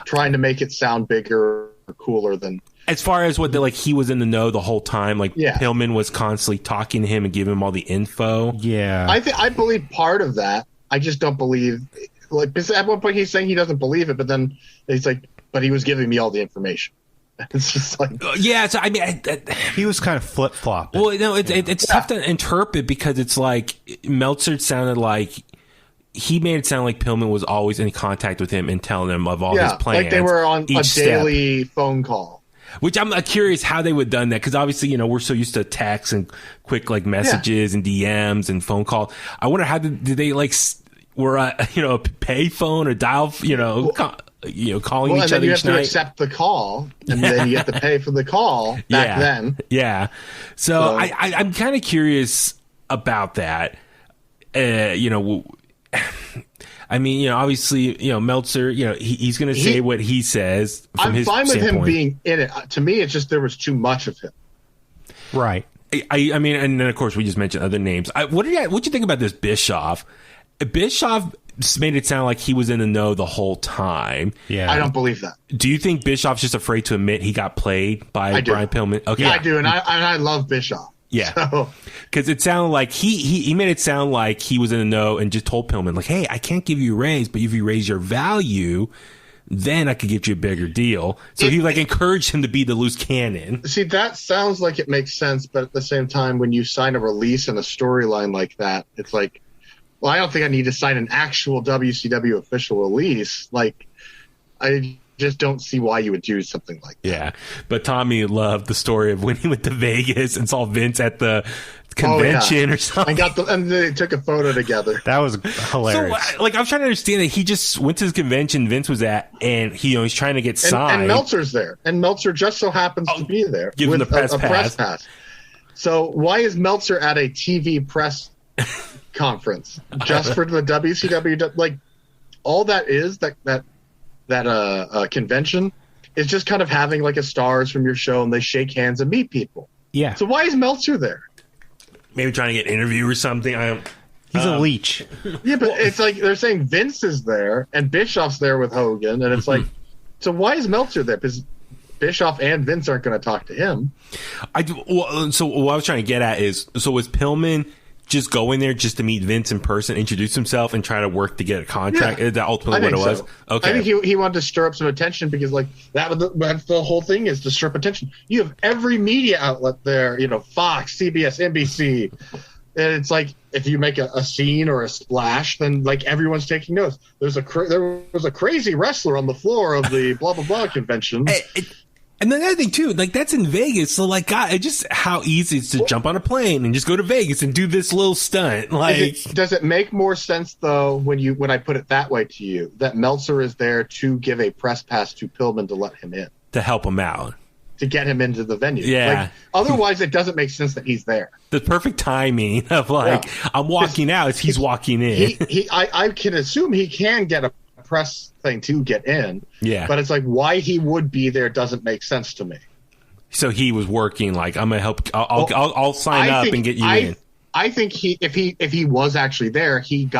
Trying to make it sound bigger or cooler than... As far as he was in the know the whole time, Pillman was constantly talking to him and giving him all the info. Yeah. I believe part of that. I just don't believe... because at one point he's saying he doesn't believe it, but then he's like, but he was giving me all the information. It's just like, so I mean, he was kind of flip flopping. Well, no, it's tough to interpret because it's like Meltzer sounded like he made it sound like Pillman was always in contact with him and telling him of all his plans. Like they were on a daily phone call. Which I'm curious how they would have done that, because obviously we're so used to texts and quick messages and DMs and phone call. I wonder how did they were a pay phone or dial calling each other each night. You have to accept the call, and then you have to pay for the call back then. Yeah. So I'm kind of curious about that. I mean, obviously, Meltzer, he's going to say what he says from his standpoint. I'm fine with him being in it. To me, it's just there was too much of him. Right. I mean, and then of course we just mentioned other names. What do you think about this Bischoff? Bischoff made it sound like he was in the know the whole time. Yeah, I don't believe that. Do you think Bischoff's just afraid to admit he got played by Brian Pillman? Okay, yeah, I do, and I love Bischoff. Yeah, because it sounded like he made it sound like he was in the know and just told Pillman hey, I can't give you a raise, but if you raise your value, then I could get you a bigger deal. So he encouraged him to be the loose cannon. See, that sounds like it makes sense, but at the same time, when you sign a release and a storyline like that, it's like, well, I don't think I need to sign an actual WCW official release. Like, I just don't see why you would do something like that. Yeah, but Tommy loved the story of when he went to Vegas and saw Vince at the convention or something. And they took a photo together. That was hilarious. So, like, I'm trying to understand that he just went to this convention Vince was at, and he's trying to get signed. And Meltzer's there, and Meltzer just so happens to be there given with the press a press pass. So why is Meltzer at a TV press conference just for the WCW? Like, all that is that convention is just kind of having like a stars from your show, and they shake hands and meet people. Yeah. So why is Meltzer there? Maybe trying to get an interview or something. He's a leech. Yeah, but it's like they're saying Vince is there and Bischoff's there with Hogan, and it's like, so why is Meltzer there? Because Bischoff and Vince aren't going to talk to him. So what I was trying to get at is, so was Pillman just going there just to meet Vince in person, introduce himself, and try to work to get a contract? Yeah, Is that ultimately what it was? So. Okay. I think he wanted to stir up some attention because, like, that's the whole thing, is to stir up attention. You have every media outlet there, Fox, CBS, NBC. And it's like, if you make a scene or a splash, then like everyone's taking notes. There was a crazy wrestler on the floor of the blah blah blah convention. And then the other thing too, like, that's in Vegas, so like, God, it's just how easy it's to jump on a plane and just go to Vegas and do this little stunt. Like, does it make more sense though when I put it that way to you, that Meltzer is there to give a press pass to Pillman to let him in, to help him out, to get him into the venue? Yeah. Like, otherwise, it doesn't make sense that he's there. The perfect timing of like, I'm walking out as he's walking in. I can assume he can get a press thing to get in. Yeah. But it's like, why he would be there doesn't make sense to me. So he was working like, I'm gonna help. I'll sign up and get you in. I think if he was actually there, he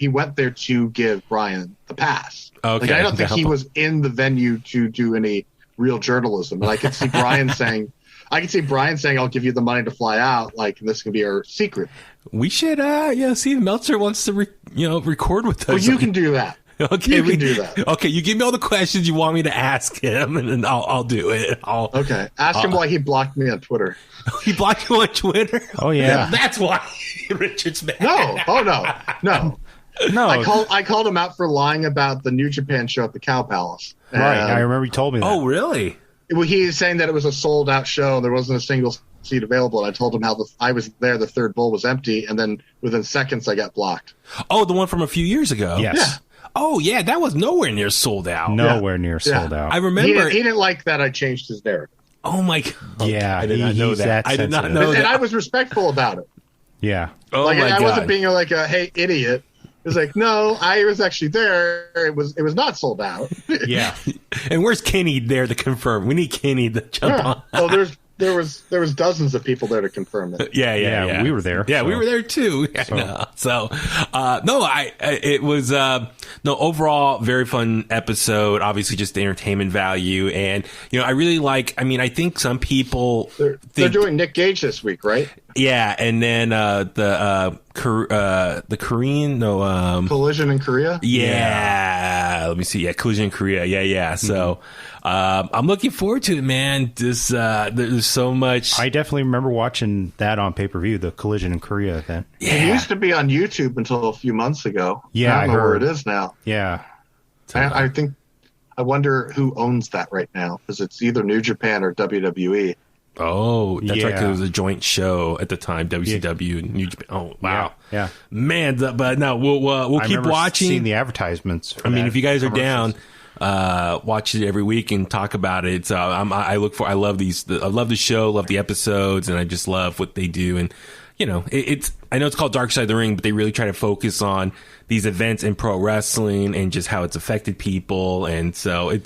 went there to give Brian the pass. Okay. Like, I don't think he was in the venue to do any real journalism. And I could see Brian saying, I'll give you the money to fly out. Like, this can be our secret. We should, see if Meltzer wants to, record with us. Well, you can do that. Okay, you can do that. Okay, you give me all the questions you want me to ask him, and then I'll do it. Okay, ask him why he blocked me on Twitter. He blocked you on Twitter? Oh yeah, that's why Richard's mad. No. I called him out for lying about the New Japan show at the Cow Palace. Right, I remember you told me that. Oh, really? He was saying that it was a sold out show. There wasn't a single seat available. And I told him how I was there. The third bowl was empty. And then within seconds, I got blocked. Oh, the one from a few years ago. Yes. Yeah. Oh, yeah. That was nowhere near sold out. Nowhere near sold out. I remember. He didn't like that I changed his narrative. Oh, my God. Yeah. I did not know that. I did not know that. And I was respectful about it. Yeah. Oh, my God. I wasn't being like a, hey, idiot. It was like, no, I was actually there. It was not sold out. Yeah. And where's Kenny there to confirm? We need Kenny to jump on. Oh, there was dozens of people there to confirm it. Yeah. We were there. Yeah, so. we were there too. It was overall very fun episode. Obviously, just the entertainment value, and I really like. I think some people they're doing Nick Gage this week, right? Yeah, and then the Korean Collision in Korea. Yeah, let me see. Yeah, Collision in Korea. Yeah. So I'm looking forward to it, man. There's so much. I definitely remember watching that on pay-per-view, the Collision in Korea event. Yeah. It used to be on YouTube until a few months ago. Yeah, I don't know where it is now. Yeah. I wonder who owns that right now, because it's either New Japan or WWE. Oh, that's right, 'cause it was a joint show at the time, WCW and New Japan. Oh, wow. Yeah. Man, but no, we'll keep watching. Seeing the advertisements. If you guys are down, watch it every week and talk about it. I love the show, love the episodes, and I just love what they do. And I know it's called Dark Side of the Ring, but they really try to focus on these events in pro wrestling and just how it's affected people. And so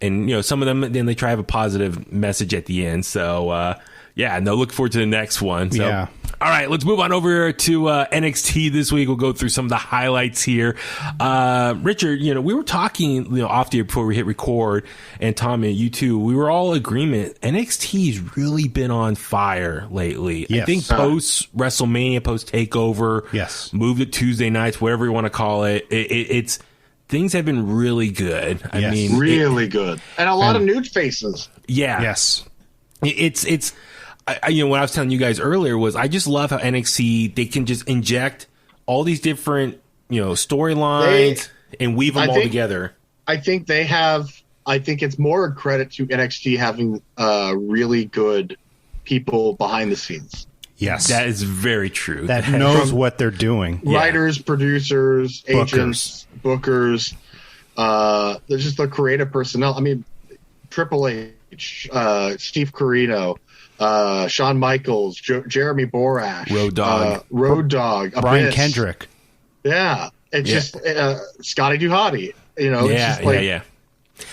some of them, then they try to have a positive message at the end. So, look forward to the next one. So, yeah. All right, let's move on over to NXT this week. We'll go through some of the highlights here. Richard, we were talking off the air before we hit record, and Tommy, you too. We were all in agreement. NXT's really been on fire lately. Yes. I think post WrestleMania, post Takeover, yes, moved to Tuesday nights, whatever you want to call it. It's things have been really good. I mean, really good, and a lot of new faces. Yeah. Yes. It's what I was telling you guys earlier was I just love how NXT, they can just inject all these different, storylines and weave them all together. I think it's more a credit to NXT having really good people behind the scenes. Yes. That is very true. That knows what they're doing. Writers, producers, agents, bookers. There's just the creative personnel. I mean, Triple H, Steve Corino, Shawn Michaels, Jeremy Borash, Road Dog, Brian Abyss. Kendrick. Yeah. It's just Scotty Duhati.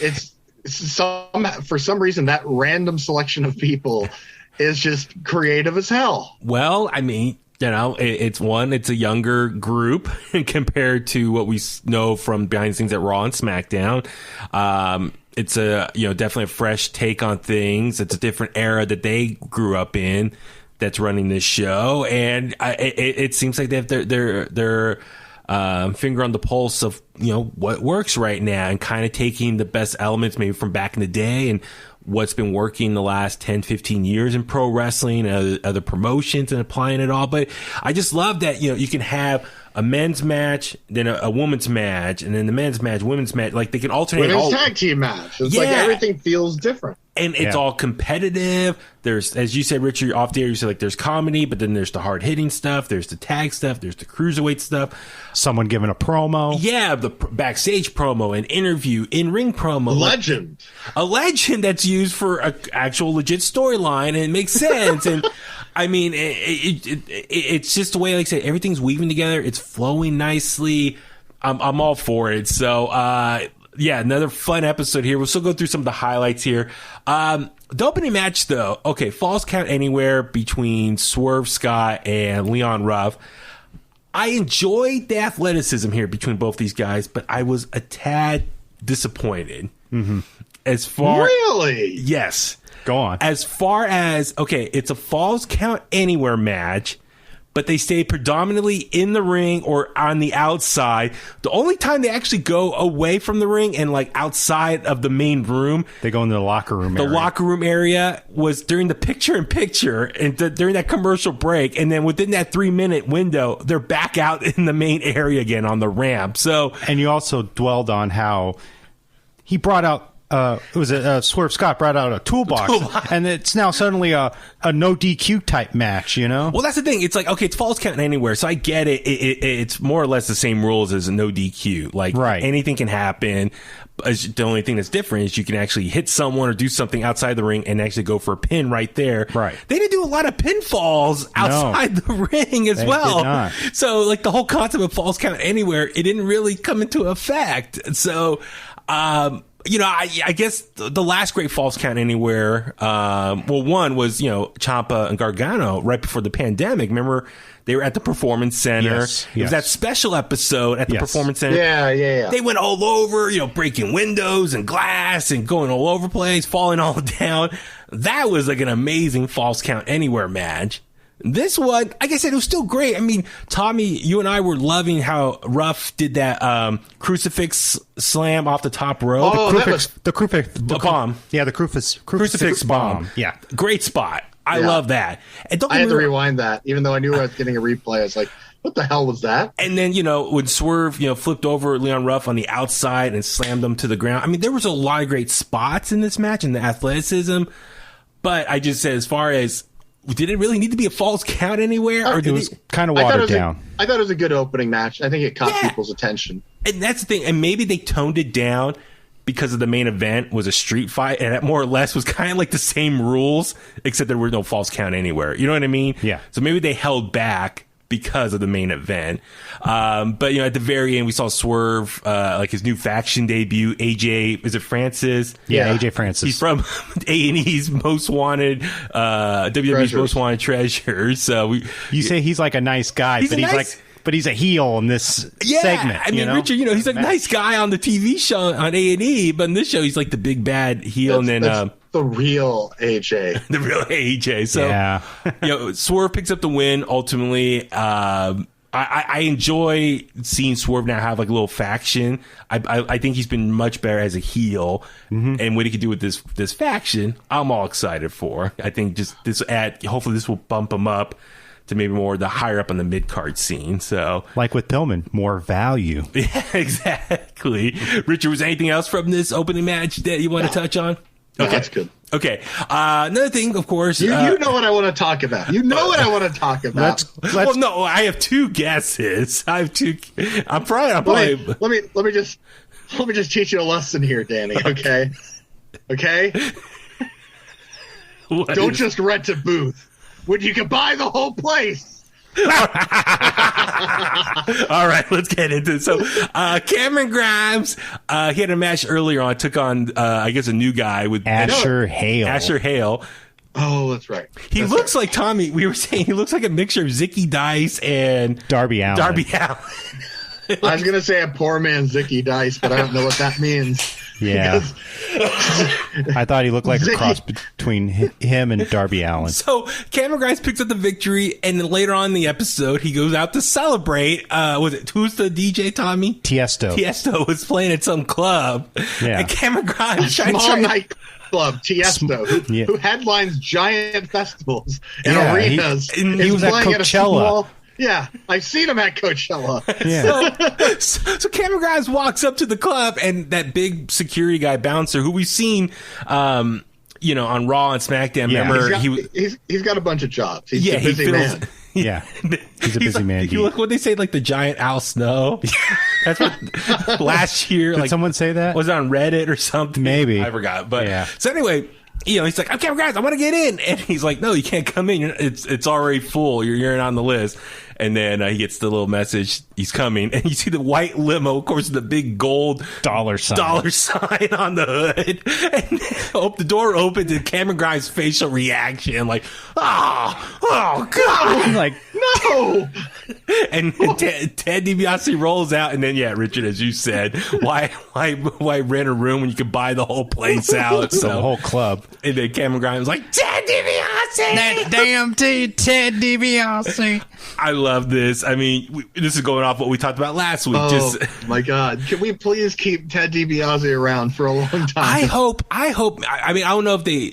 It's for some reason that random selection of people is just creative as hell. Well, I mean, it's a younger group compared to what we know from behind the scenes at Raw and SmackDown. It's definitely a fresh take on things. It's a different era that they grew up in that's running this show. And it seems like they have their finger on the pulse of, what works right now and kind of taking the best elements maybe from back in the day and what's been working the last 10, 15 years in pro wrestling and other promotions and applying it all. But I just love that, you can have a men's match, then a women's match, and then the men's match, women's match. Like they can alternate. Women's tag team match. It's like everything feels different. And it's all competitive. There's, as you said, Richard, off the air, you said like there's comedy, but then there's the hard hitting stuff. There's the tag stuff. There's the cruiserweight stuff. Someone giving a promo. Yeah, the backstage promo, an interview, in-ring promo. Legend. A legend that's used for an actual legit storyline, and it makes sense. And I mean, it's just the way, like I say, everything's weaving together. It's flowing nicely. I'm all for it. So, another fun episode here. We'll still go through some of the highlights here. The opening match, though, Falls Count Anywhere between Swerve Scott and Leon Ruff. I enjoyed the athleticism here between both these guys, but I was a tad disappointed. Mm-hmm. Really? Yes. Go on. As far as, it's a Falls Count Anywhere match, but they stay predominantly in the ring or on the outside. The only time they actually go away from the ring and like outside of the main room, they go into the locker room area. The locker room area was during the picture-in-picture and during that commercial break. And then within that 3-minute window, they're back out in the main area again on the ramp. So, and you also dwelled on how he brought out Swerve Scott brought out a toolbox, and it's now suddenly a no DQ type match, Well, that's the thing. It's like, it's Falls Count Anywhere, so I get it. It's more or less the same rules as a no DQ. Like, anything can happen. The only thing that's different is you can actually hit someone or do something outside the ring and actually go for a pin right there. Right. They didn't do a lot of pinfalls outside the ring as well. Did not. So, like, the whole concept of Falls Count Anywhere, it didn't really come into effect. So, I guess the last great Falls Count Anywhere, one was, Ciampa and Gargano right before the pandemic. Remember, they were at the Performance Center. Yes. It was that special episode at the Performance Center. Yeah. They went all over, breaking windows and glass and going all over the place, falling all down. That was like an amazing Falls Count Anywhere match. This one, like I said, it was still great. I mean, Tommy, you and I were loving how Ruff did that crucifix slam off the top rope. The crucifix bomb. Yeah, the crucifix bomb. Yeah. Great spot. I love that. And I had to rewind that, even though I knew I was getting a replay. I was like, what the hell was that? And then, when Swerve, flipped over Leon Ruff on the outside and slammed him to the ground. I mean, there was a lot of great spots in this match and the athleticism. But I just said, as far as, did it really need to be a Falls Count Anywhere? Or it was kind of watered down. I thought it was a good opening match. I think it caught people's attention. And that's the thing. And maybe they toned it down because of the main event was a street fight. And it more or less was kind of like the same rules, except there were no Falls Count Anywhere. You know what I mean? Yeah. So maybe they held back because of the main event. But, at the very end, we saw Swerve, like his new faction debut, AJ, is it Francis? Yeah, AJ Francis. He's from A&E's Most Wanted, WWE's Most Wanted Treasures. So you say he's like a nice guy, but he's a heel in this segment. I mean, Richard, he's a nice guy on the TV show on A&E, but in this show, he's like the big bad heel. That's the real AJ. The real AJ. So, Swerve picks up the win ultimately. I enjoy seeing Swerve now have like a little faction. I think he's been much better as a heel, and what he can do with this faction, I'm all excited for. I think just hopefully this will bump him up to maybe more the higher up on the mid-card scene. So, like with Pillman, more value. Yeah, exactly. Richard, was there anything else from this opening match that you want to touch on? Okay. That's good. Okay. Another thing, of course. You know what I want to talk about. You know what I want to talk about. Well, no, I have two guesses. I have two. I'm probably. Let me just teach you a lesson here, Danny. Okay. Okay. Don't just rent a booth when you can buy the whole place. All right, let's get into it. So, Cameron Grimes, he had a match earlier on, took on, I guess, a new guy with Asher Hale. Asher Hale. Oh, that's right. He looks like Tommy. We were saying he looks like a mixture of Zicky Dice and Darby Allin. I was gonna say a poor man Zicky Dice, but I don't know what that means. Yeah. I thought he looked like a cross between him and Darby Allin. So Cameron Grimes picks up the victory, and then later on in the episode, he goes out to celebrate. Who's the DJ, Tommy? Tiesto. Tiesto was playing at some club. Yeah. And Cameron Grimes small night club, Tiesto, who headlines giant festivals and arenas. He was at Coachella. Yeah, I've seen him at Coachella. Yeah. So Cameron Grimes walks up to the club, and that big security guy bouncer, who we've seen, on Raw and SmackDown. Yeah. Remember, he's got a bunch of jobs. He's a busy man. Yeah, he's a busy man. You look what they say, like the giant Al Snow. That's what last year. Did someone say that? Was it on Reddit or something? Maybe I forgot. But yeah. So anyway. He's like, I'm Cameron Grimes, I want to get in. And he's like, no, you can't come in. It's already full. You're not on the list. And then he gets the little message, he's coming. And you see the white limo, of course, the big gold dollar sign on the hood. And the door opens and Cameron Grimes' facial reaction, like, oh God. Like, no. And Ted DiBiase rolls out. And then, Richard, as you said, why rent a room when you can buy the whole place out? The whole club. And then Cameron Grimes was like, Ted DiBiase! That damn Ted DiBiase. I love this. I mean, this is going off what we talked about last week. Oh, my God. Can we please keep Ted DiBiase around for a long time? I hope. I mean, I don't know if they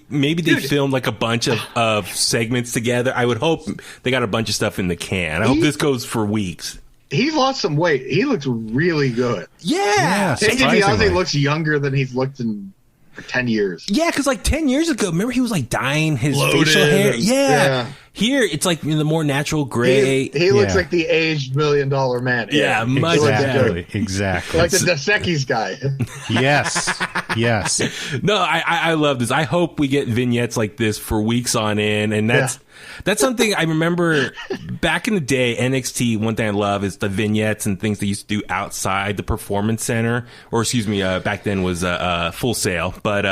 filmed like a bunch of segments together. I would hope they got a bunch of stuff in the can. I hope this goes for weeks. He's lost some weight. He looks really good. Yeah. Ted DiBiase looks younger than he's looked in for 10 years. Yeah, because like 10 years ago, remember he was like dyeing his bloated facial hair? Yeah. Here, it's like the more natural gray. He looks like the aged $1 million man. Yeah, much better. Exactly. Like the Dos Equis guy. Yes. No, I love this. I hope we get vignettes like this for weeks on end. And that's something I remember back in the day, NXT, one thing I love is the vignettes and things they used to do outside the Performance Center. Or, excuse me, back then was Full Sail. But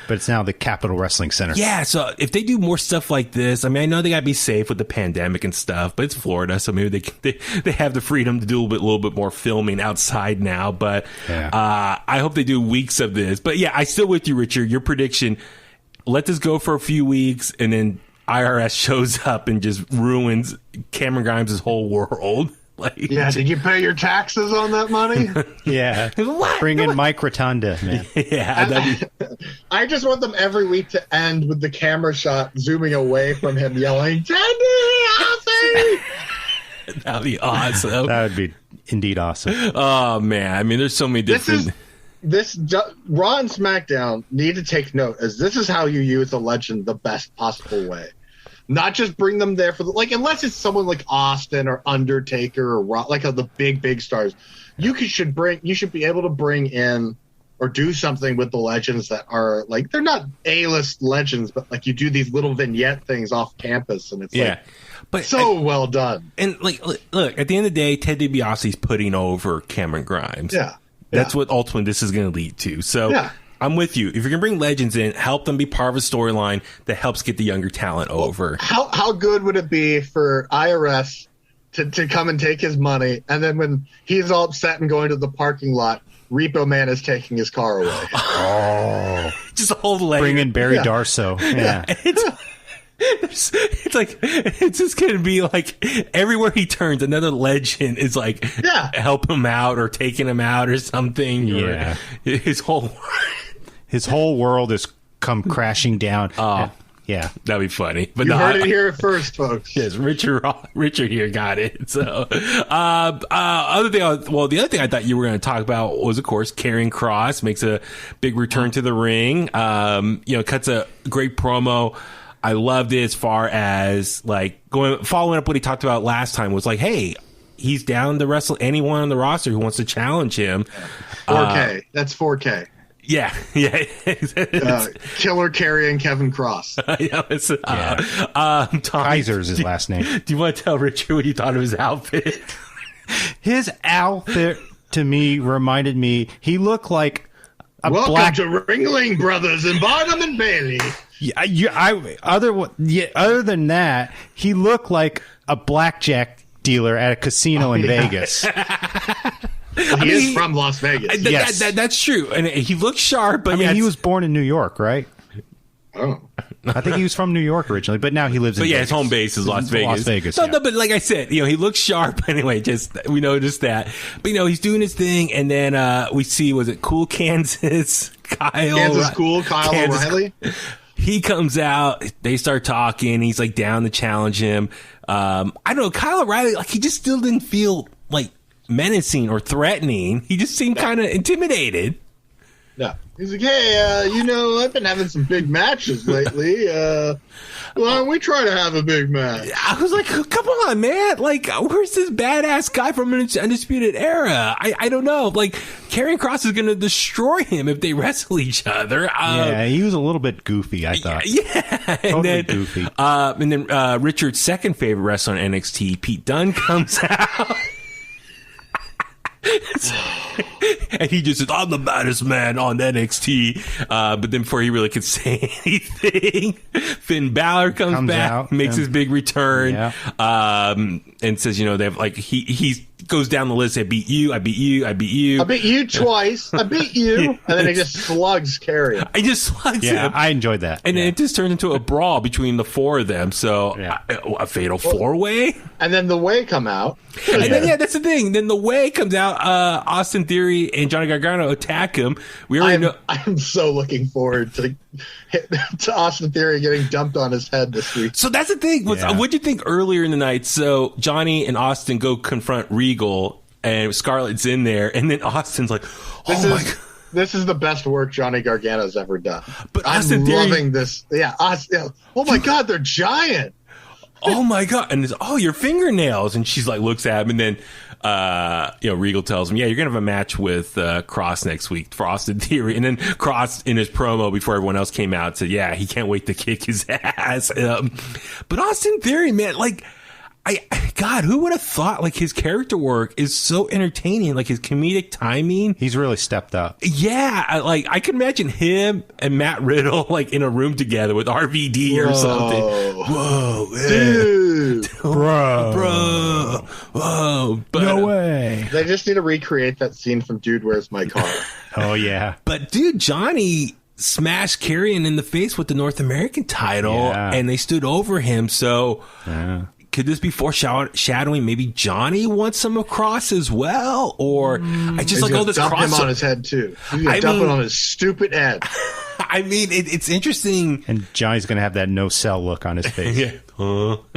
but it's now the Capitol Wrestling Center. Yeah, so if they do more stuff like this, I mean, I know they got to be safe with the pandemic and stuff, but it's Florida, so maybe they have the freedom to do a little bit more filming outside now. But I hope they do weeks of this. But yeah, I still with you, Richard. Your prediction: let this go for a few weeks, and then IRS shows up and just ruins Cameron Grimes' whole world. Like, did you pay your taxes on that money? Yeah. What? Bring in Mike Rotunda, man. I just want them every week to end with the camera shot zooming away from him yelling, Teddy! That'd be awesome. That would be indeed awesome. Oh, man. I mean, there's so many different... Raw and SmackDown need to take note, as this is how you use a legend the best possible way. Not just bring them there for unless it's someone like Austin or Undertaker or Raw, like the big stars, you should be able to bring in or do something with the legends that are like, they're not A-list legends, but like you do these little vignette things off campus, and it's but well done. And like, look, at the end of the day, Ted DiBiase's putting over Cameron Grimes. Yeah, that's what ultimately this is going to lead to. So. I'm with you. If you're going to bring legends in, help them be part of a storyline that helps get the younger talent over. How good would it be for IRS to come and take his money, and then when he's all upset and going to the parking lot, Repo Man is taking his car away? Oh. Just a whole layer. Bring in Barry Darso. Yeah. It's like, it's just going to be like everywhere he turns, another legend is like, help him out or taking him out or something. Yeah. Or his whole world has come crashing down. Yeah. That'd be funny. But You heard it here first, folks. Yes, Richard here got it. So, the other thing I thought you were going to talk about was, of course, Karrion Kross makes a big return to the ring. Cuts a great promo. I loved it as far as following up what he talked about last time was like, hey, he's down to wrestle anyone on the roster who wants to challenge him. 4K. That's 4K. Yeah. Killer Carry and Kevin Cross. Kaiser's his last name. Do you want to tell Richard what you thought of his outfit? His outfit to me reminded me. He looked like a Welcome black. to Ringling Brothers and Barnum and Bailey. Other than that, he looked like a blackjack dealer at a casino in Vegas. He is from Las Vegas. Yes. That's true, and he looks sharp. But he was born in New York, right? Oh. I think he was from New York originally, but now he lives in Vegas. His home base is Las Vegas. Las Vegas, No, but like I said, he looks sharp anyway. We noticed that. But, he's doing his thing, and then we see, was it Cool Kansas? Kansas O'Reilly? He comes out, they start talking, he's down to challenge him. I don't know, Kyle O'Reilly, he just still didn't feel menacing or threatening. He just seemed kind of intimidated. No. He's like, hey, I've been having some big matches lately. Why don't we try to have a big match? I was like, come on, man. Where's this badass guy from an Undisputed Era? I don't know. Karrion Kross is going to destroy him if they wrestle each other. He was a little bit goofy, I thought. Yeah. Totally goofy. And then Richard's second favorite wrestler on NXT, Pete Dunne, comes out. And he just says, I'm the baddest man on NXT. But then before he really could say anything, Finn Balor comes back, out, makes his big return, and says, they have he goes down the list. I beat you. I beat you. I beat you. I beat you twice. I beat you. And then he just slugs Carrion. I just slugs him. I enjoyed that. And then it just turned into a brawl between the four of them. So a fatal four-way. And then the Way come out. And then, that's the thing. Then the Way comes out. Austin Theory and Johnny Gargano attack him. We already know. I'm so looking forward to Austin Theory getting dumped on his head this week. So that's the thing. What'd you think earlier in the night? So Johnny and Austin go confront Regal, and Scarlett's in there, and then Austin's like, "Oh my god." This is the best work Johnny Gargano's ever done. But I'm Austin Theory, loving this. Yeah. Oh my god, they're giant. Oh my god! And it's, your fingernails. And she's looks at him, and then Regal tells him, "Yeah, you're gonna have a match with Kross next week for Austin Theory." And then Kross, in his promo before everyone else came out, said, "Yeah, he can't wait to kick his ass." But Austin Theory, man, God, who would have thought his character work is so entertaining, his comedic timing. He's really stepped up. Yeah, I could imagine him and Matt Riddle in a room together with RVD or something. Whoa, dude, bro, whoa, but, no way. They just need to recreate that scene from Dude, Where's My Car? Oh yeah, but dude, Johnny smashed Karrion in the face with the North American title, and they stood over him. So. Yeah. Could this be foreshadowing maybe Johnny wants some across as well? Or I just all this dump cross him on his head too. He's gonna dump it on his stupid head. I mean, it's interesting. And Johnny's going to have that no sell look on his face. But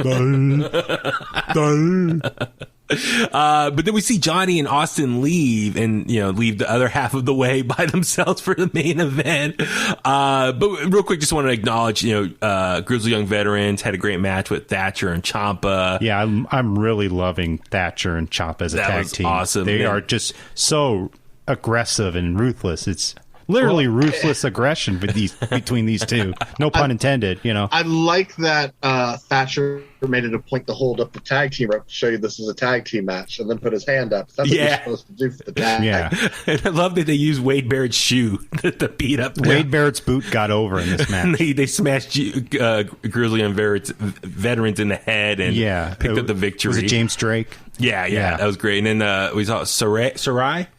then we see Johnny and Austin leave and, leave the other half of the way by themselves for the main event. But real quick, just want to acknowledge, Grizzly Young Veterans had a great match with Thatcher and Ciampa. Yeah, I'm really loving Thatcher and Ciampa as a tag team. Awesome. They are just so aggressive and ruthless. It's literally ruthless aggression between these two. No pun intended, I like that Thatcher made it a point to hold up the tag team up to show you this is a tag team match and then put his hand up. That's what you're supposed to do for the tag. Yeah. And I love that they used Wade Barrett's shoe to beat up. Wade Barrett's boot got over in this match. they smashed Grizzly and Veterans in the head and picked up the victory. Was it James Drake? Yeah. That was great. And then we saw Sarai.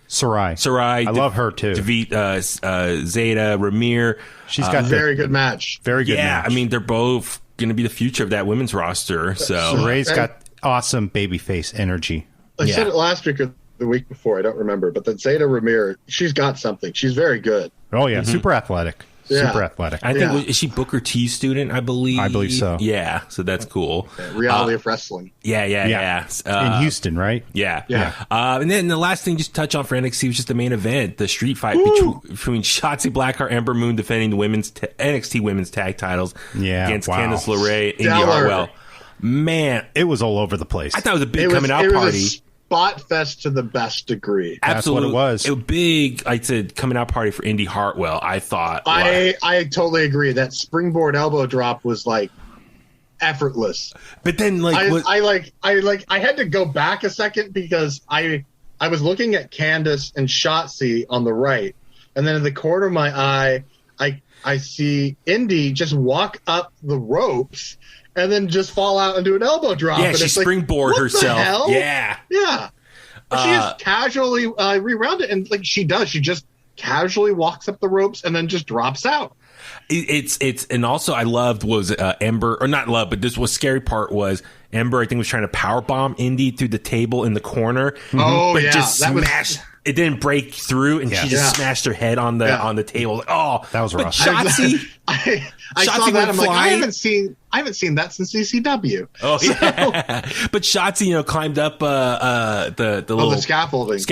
I love her too. Defeat Zeta, Ramir. She's got very good match. Very good match. I mean, they're both going to be the future of that women's roster. So Saray's got awesome babyface energy. I said it last week or the week before. I don't remember. But that Zeta Ramir, she's got something. She's very good. Oh, yeah. Super athletic. Yeah. Super athletic. I think, is she Booker T's student, I believe? I believe so. Yeah, so that's cool. Reality of wrestling. Yeah. In Houston, right? Yeah. Yeah. And then the last thing just to touch on for NXT was just the main event, the street fight between Shotzi Blackheart, Ember Moon defending the NXT women's tag titles against Candice LeRae and Indy Hartwell. Man, it was all over the place. I thought it was a big coming out party. Spot fest to the best degree. Absolutely. That's what it was. It was big, I said, coming out party for Indy Hartwell, I thought. I totally agree. That springboard elbow drop was like effortless. But then I had to go back a second because I was looking at Candace and Shotzi on the right, and then in the corner of my eye I see Indy just walk up the ropes and then just fall out and do an elbow drop. Yeah, and she springboard herself. The hell? Yeah. She just casually rewound it, and like she does, she just casually walks up the ropes and then just drops out. It's and also I loved Ember, or not love, but this was scary part was Ember, I think, was trying to powerbomb Indy through the table in the corner. Oh, but yeah. just smashed. It didn't break through, and she just smashed her head on the table. Like, that was rough. Shotzi, I Shotzi saw that. I'm like, I flying. haven't seen that since ECW. Oh yeah, but Shotzi, climbed up the little scaffolding,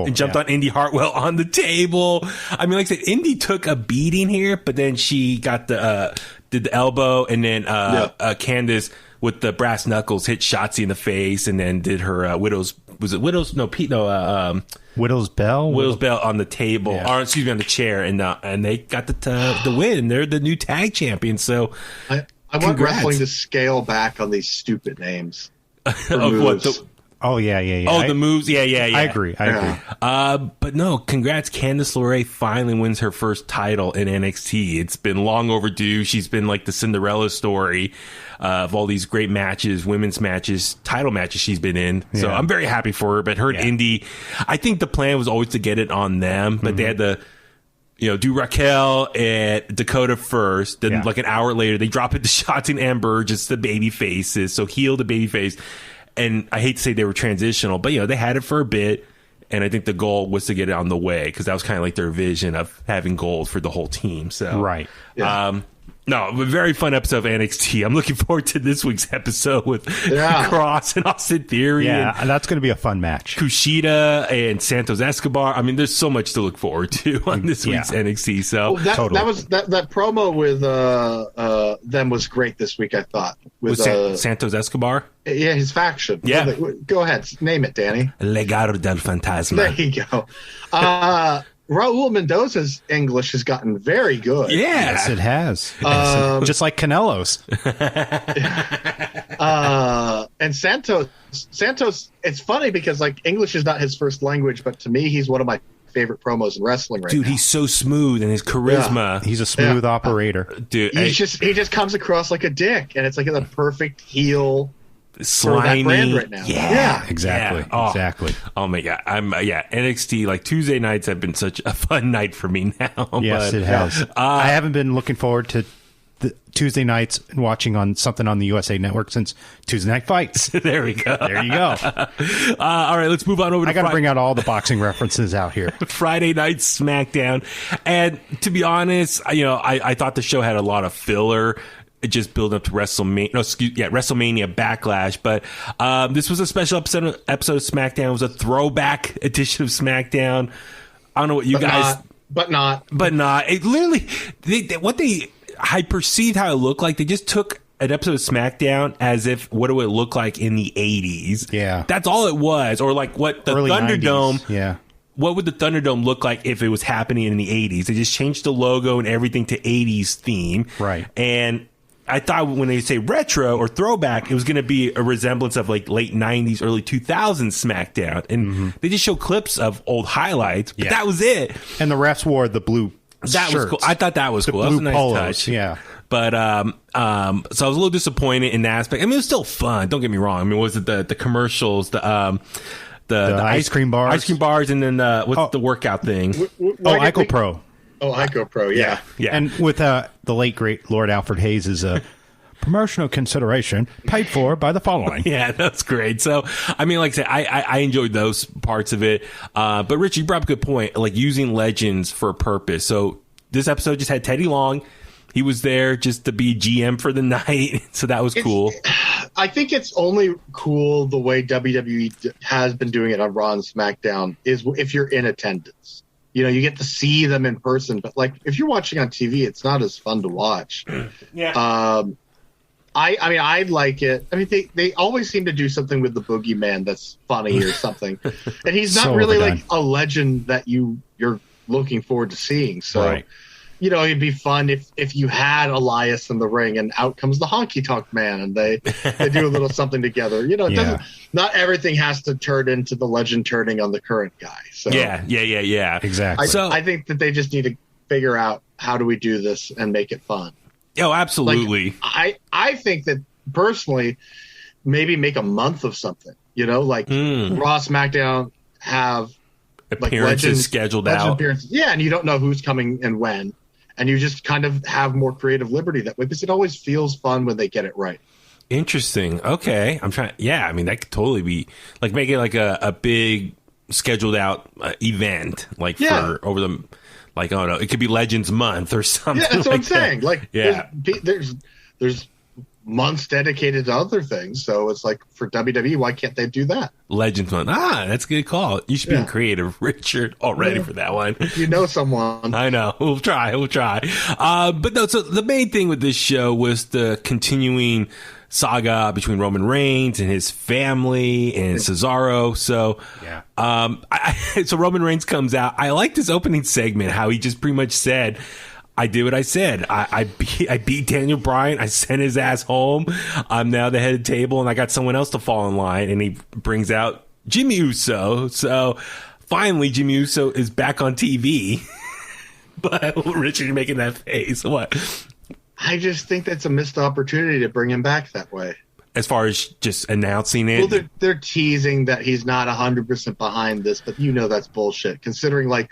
and jumped on Indy Hartwell on the table. I mean, like I said, Indy took a beating here, but then she got did the elbow, and then Candace with the brass knuckles hit Shotzi in the face, and then did her Widow's Bell on the table, or excuse me, on the chair, and they got the win. They're the new tag champions. So I want wrestling to scale back on these stupid names. Of what? Oh yeah. Oh, the moves. Yeah. I agree. But no, congrats. Candice LeRae finally wins her first title in NXT. It's been long overdue. She's been like the Cinderella story of all these great matches, women's matches, title matches she's been in. Yeah. So I'm very happy for her. But her and Indy, I think the plan was always to get it on them, but they had to, do Raquel and Dakota first. Then like an hour later, they drop it to Shotzi and Ember, just the baby faces. So heel the baby face. And I hate to say they were transitional, but they had it for a bit, and I think the goal was to get it on the way, because that was kind of like their vision of having gold for the whole team. So no, a very fun episode of NXT. I'm looking forward to this week's episode with Cross and Austin Theory. Yeah, and that's going to be a fun match. Kushida and Santos Escobar. I mean, there's so much to look forward to on this week's NXT. So that promo with them was great this week, I thought. With Santos Escobar? Yeah, his faction. Yeah. Go ahead. Name it, Danny. Legado del Fantasma. There you go. Raul Mendoza's English has gotten very good. Yeah. Yes, it has. Just like Canelo's. And Santos, it's funny because like English is not his first language, but to me, he's one of my favorite promos in wrestling right now. Dude, he's so smooth, and his charisma. He's a smooth operator. Dude, he just comes across like a dick, and it's like the perfect heel. Slimy. For that brand right now. Yeah, exactly. Yeah. Exactly. Oh my god, NXT, like Tuesday nights have been such a fun night for me now. Yes, it has. I haven't been looking forward to the Tuesday nights and watching on something on the USA Network since Tuesday Night Fights. There we go. There you go. All right, let's move on over to I got to bring out all the boxing references out here. Friday night SmackDown. And to be honest, I thought the show had a lot of filler. It just built up to WrestleMania Backlash. But this was a special episode of SmackDown. It was a throwback edition of SmackDown. I don't know what you guys... But not. It literally... I perceived how it looked like. They just took an episode of SmackDown as if what it would look like in the 80s. Yeah. That's all it was. Or like what the early Thunderdome... 90s. Yeah. What would the Thunderdome look like if it was happening in the 80s? They just changed the logo and everything to 80s theme. Right. And I thought when they say retro or throwback, it was going to be a resemblance of like late 90s, early 2000s SmackDown. And they just show clips of old highlights, but that was it. And the refs wore the blue That shirts. was cool. I thought that was cool. That was a nice touch. Yeah. But so I was a little disappointed in that aspect. I mean, it was still fun. Don't get me wrong. I mean, was it the commercials, the ice cream bars, and then what's the workout thing? Ico Pro. Oh, Ico Pro, yeah. And with the late great Lord Alfred Hayes is a promotional consideration paid for by the following. Yeah, that's great. So, I mean, like I said, I enjoyed those parts of it. But Rich, you brought up a good point, like using legends for a purpose. So this episode just had Teddy Long. He was there just to be GM for the night, so that was cool. I think it's only cool the way WWE has been doing it on Raw and SmackDown is if you're in attendance. You know, you get to see them in person, but like if you're watching on TV, it's not as fun to watch. Yeah. I mean, I like it. I mean, they always seem to do something with the Boogeyman that's funny or something, and he's not So really overdone. like a legend that you're looking forward to seeing. So. Right. You know, it'd be fun if you had Elias in the ring and out comes the Honky Tonk Man and they do a little something together. You know, it doesn't. Not everything has to turn into the legend turning on the current guy. So Yeah. Exactly. I think that they just need to figure out how do we do this and make it fun. Oh, absolutely. Like, I think that personally, maybe make a month of something. You know, like Raw, SmackDown have Appearances scheduled out. Appearances. Yeah, and you don't know who's coming and when. And you just kind of have more creative liberty that way because it always feels fun when they get it right. Interesting. Okay. I'm trying. Yeah. I mean, that could totally be like make it like a big scheduled out event, like for over the, like, I don't know, it could be Legends Month or something. Yeah, that's what I'm saying. Like, yeah, there's months dedicated to other things. So it's like for WWE, why can't they do that? Legends Month. That's a good call. You should be creative, Richard, already for that one. You know someone. I know. We'll try. But no, so the main thing with this show was the continuing saga between Roman Reigns and his family and Cesaro. So, so Roman Reigns comes out. I like this opening segment, how he just pretty much said, I did what I said. I beat Daniel Bryan. I sent his ass home. I'm now the head of the table, and I got someone else to fall in line. And he brings out Jimmy Uso. So finally, Jimmy Uso is back on TV. But Richard, you're making that face. What? I just think that's a missed opportunity to bring him back that way. As far as just announcing it? Well, they're teasing that he's not 100% behind this, but you know that's bullshit. Considering, like,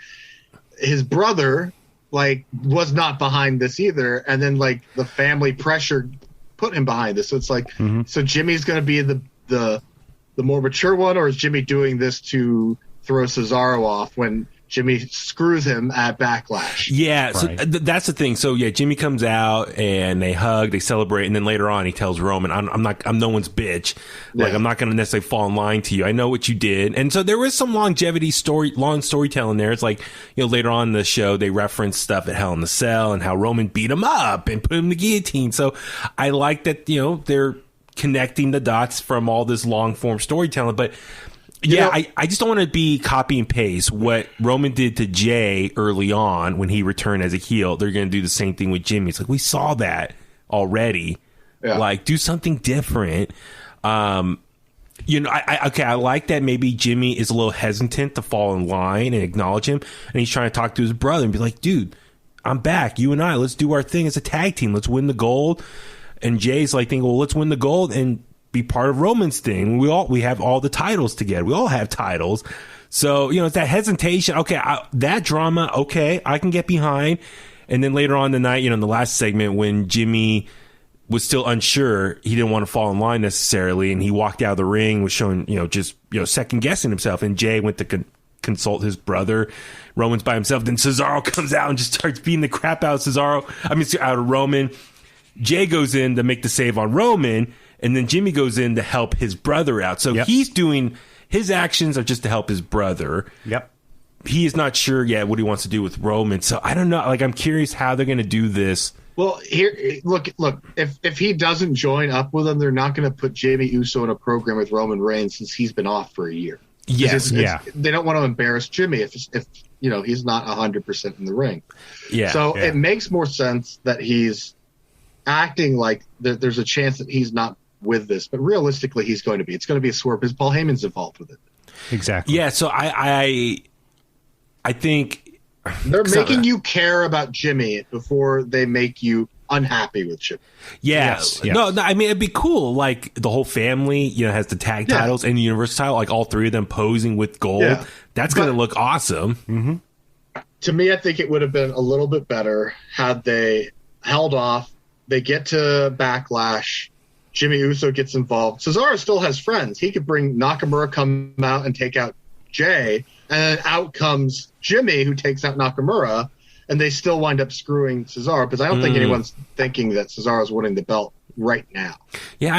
his brother... like was not behind this either, and then like the family pressure put him behind this. So it's like, so Jimmy's going to be the more mature one, or is Jimmy doing this to throw Cesaro off when Jimmy screws him at Backlash? Yeah, so that's the thing. So yeah, Jimmy comes out and they hug, they celebrate, and then later on he tells Roman, I'm no one's bitch. Like, I'm not going to necessarily fall in line to you. I know what you did. And so there was some long storytelling there. It's like, you know, later on in the show they reference stuff at Hell in the Cell and how Roman beat him up and put him in the guillotine. So I like that, you know, they're connecting the dots from all this long form storytelling. But yeah, I just don't want to be copy and paste what Roman did to Jay early on when he returned as a heel. They're going to do the same thing with Jimmy. It's like, we saw that already. Yeah. Like, do something different. You know, I like that maybe Jimmy is a little hesitant to fall in line and acknowledge him. And he's trying to talk to his brother and be like, dude, I'm back. You and I, let's do our thing as a tag team. Let's win the gold. And Jay's like thinking, well, let's win the gold and be part of Roman's thing. We have all the titles together. We all have titles. So, you know, it's that hesitation. Okay, that drama, okay, I can get behind. And then later on the night, you know, in the last segment when Jimmy was still unsure, he didn't want to fall in line necessarily, and he walked out of the ring, was showing, you know, just, you know, second guessing himself. And Jay went to consult his brother. Roman's by himself. Then Cesaro comes out and just starts beating the crap out of out of Roman. Jay goes in to make the save on Roman. And then Jimmy goes in to help his brother out. So he's doing, his actions are just to help his brother. Yep. He is not sure yet what he wants to do with Roman. So I don't know. Like, I'm curious how they're going to do this. Well, here, look. If he doesn't join up with them, they're not going to put Jimmy Uso in a program with Roman Reigns since he's been off for a year. Yes. They don't want to embarrass Jimmy if you know he's not 100% in the ring. Yeah. So it makes more sense that he's acting like there's a chance that he's not with this, but realistically he's going to be. It's going to be a swerve because Paul Heyman's involved with it. Exactly. Yeah, so I think they're making you care about Jimmy before they make you unhappy with Jimmy. Yeah. Yes. No, I mean, it'd be cool. Like, the whole family, you know, has the tag titles and the Universal title, like all three of them posing with gold. Yeah. That's going to look awesome. Mm-hmm. To me, I think it would have been a little bit better had they held off. They get to Backlash. Jimmy Uso gets involved. Cesaro still has friends. He could bring Nakamura, come out and take out Jay, and then out comes Jimmy, who takes out Nakamura, and they still wind up screwing Cesaro, because I don't think anyone's thinking that Cesaro's winning the belt right now. Yeah,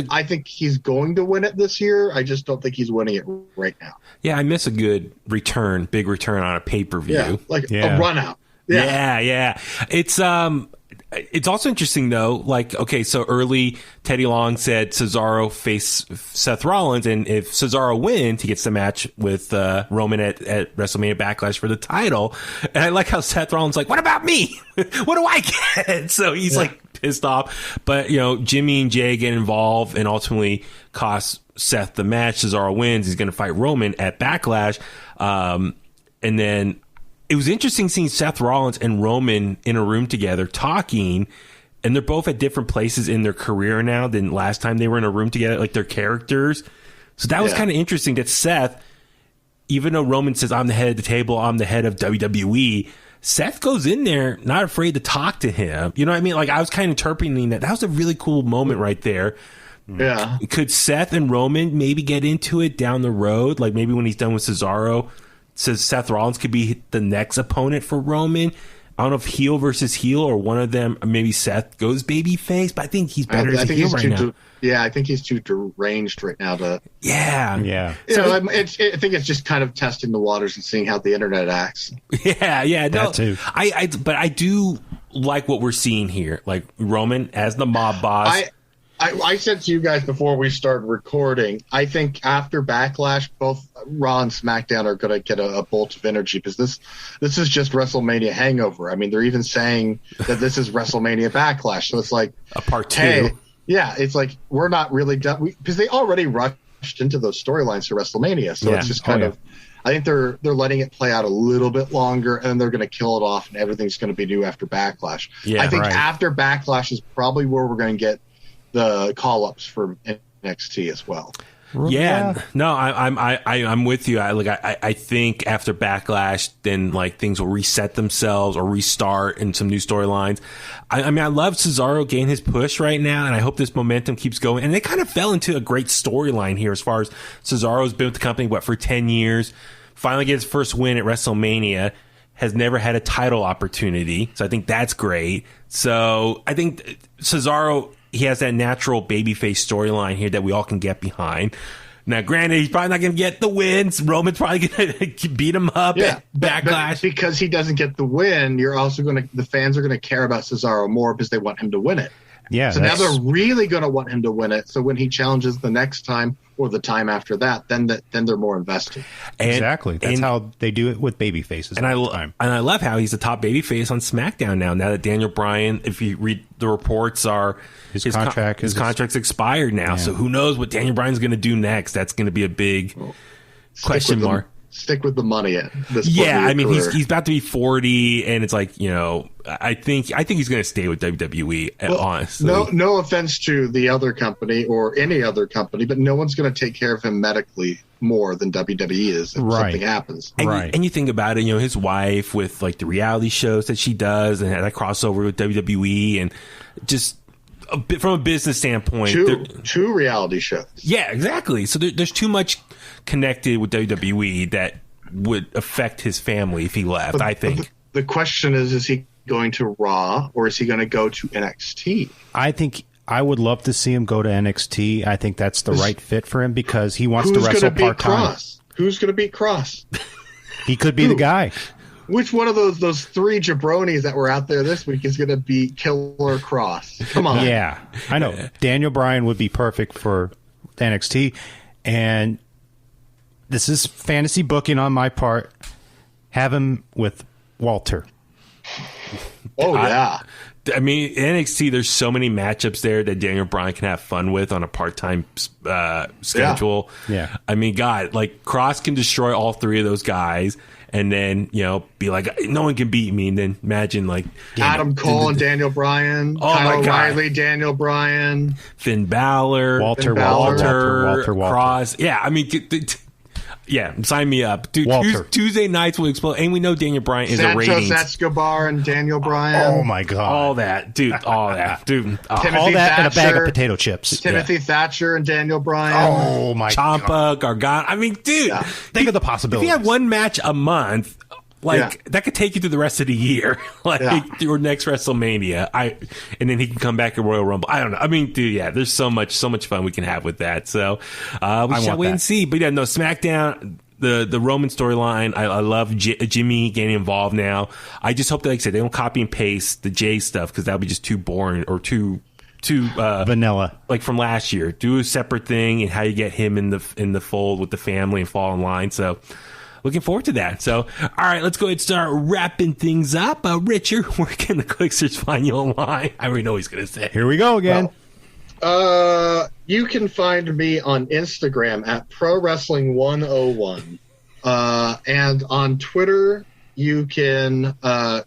I think he's going to win it this year. I just don't think he's winning it right now. Yeah, I miss a good big return on a pay-per-view. Yeah, like a run out. Yeah. It's also interesting though, like, okay, so early Teddy Long said Cesaro face Seth Rollins, and if Cesaro wins, he gets the match with Roman at WrestleMania Backlash for the title. And I like how Seth Rollins like, what about me? What do I get? So he's like pissed off. But, Jimmy and Jay get involved and ultimately cost Seth the match. Cesaro wins. He's going to fight Roman at Backlash. And then it was interesting seeing Seth Rollins and Roman in a room together talking, and they're both at different places in their career now than last time they were in a room together, like their characters. So that was kind of interesting that Seth, even though Roman says, I'm the head of the table, I'm the head of WWE, Seth goes in there not afraid to talk to him. You know what I mean? Like, I was kind of interpreting that. That was a really cool moment right there. Yeah. Could Seth and Roman maybe get into it down the road? Like maybe when he's done with Cesaro, says Seth Rollins could be the next opponent for Roman. I don't know if heel versus heel or one of them, maybe Seth goes babyface, but I think he's better as a heel right now. I think he's too deranged right now to. Yeah. I think it's just kind of testing the waters and seeing how the internet acts. Yeah. That too. But I do like what we're seeing here. Like Roman as the mob boss. I said to you guys before we started recording, I think after Backlash, both Raw and SmackDown are going to get a bolt of energy, because this is just WrestleMania hangover. I mean, they're even saying that this is WrestleMania Backlash. So it's like a part 2. Hey, yeah, it's like we're not really done, because they already rushed into those storylines for WrestleMania. So it's just kind of, I think they're letting it play out a little bit longer, and they're going to kill it off, and everything's going to be new after Backlash. Yeah, I think after Backlash is probably where we're going to get the call-ups for NXT as well. Yeah. No, I'm with you. I think after Backlash, then like things will reset themselves or restart in some new storylines. I mean, I love Cesaro getting his push right now, and I hope this momentum keeps going. And they kind of fell into a great storyline here as far as Cesaro's been with the company, for 10 years, finally gets his first win at WrestleMania, has never had a title opportunity. So I think that's great. So I think Cesaro, he has that natural babyface storyline here that we all can get behind. Now, granted, he's probably not going to get the wins. Roman's probably going to beat him up at Backlash. But because he doesn't get the win, the fans are going to care about Cesaro more because they want him to win it. Yeah. So now they're really going to want him to win it. So when he challenges the next time or the time after that, then they're more invested. Exactly. That's how they do it with baby faces. And I love how he's the top baby face on SmackDown now. Now that Daniel Bryan, if you read the reports, his contract's expired now. Yeah. So who knows what Daniel Bryan's going to do next? That's going to be a big question mark. Stick with the money at this point. Yeah, I mean, he's about to be 40, and it's like, I think he's going to stay with WWE, honestly. No offense to the other company or any other company, but no one's going to take care of him medically more than WWE is if something happens. And you think about it, his wife with like the reality shows that she does and that crossover with WWE, and just from a business standpoint, two reality shows. Yeah, exactly. So there's too much connected with WWE that would affect his family if he left, I think. The question is he going to Raw or is he going to go to NXT? I think I would love to see him go to NXT. I think that's the right fit for him because he wants to wrestle part-time. Who's going to beat Cross? He could be the guy. Which one of those three jabronis that were out there this week is going to beat Killer Cross? Come on. Yeah, I know. Daniel Bryan would be perfect for NXT. And this is fantasy booking on my part. Have him with Walter. Oh, yeah. I mean, NXT, there's so many matchups there that Daniel Bryan can have fun with on a part-time schedule. Yeah. I mean, God, like, Cross can destroy all three of those guys and then, be like, no one can beat me. And then imagine, like... Adam Cole and Daniel Bryan. Kyle O'Reilly, Daniel Bryan. Finn Balor. Walter. Cross. Yeah, I mean... Yeah, sign me up. Dude, Tuesday nights will explode. And we know Daniel Bryan is a ratings. Santos Escobar and Daniel Bryan. Oh, my God. All that. Dude, all that. Dude. All that and a bag of potato chips. Timothy Thatcher and Daniel Bryan. Oh, my God. Ciampa, Gargano. I mean, dude. Think of the possibilities. If you have one match a month, that could take you through the rest of the year, your next WrestleMania. And then he can come back at Royal Rumble. I don't know. I mean, dude, yeah, there's so much fun we can have with that. So we shall wait and see. But yeah, no, SmackDown, the Roman storyline, I love Jimmy getting involved now. I just hope that, like I said, they don't copy and paste the Jay stuff, because that would be just too boring or too vanilla, like from last year. Do a separate thing and how you get him in the fold with the family and fall in line. So looking forward to that. So all right, let's go ahead and start wrapping things up. Richard, where can the Kliqsters find you online? I already know what he's gonna say. Here we go again. You can find me on Instagram at Pro Wrestling 101, and on Twitter you can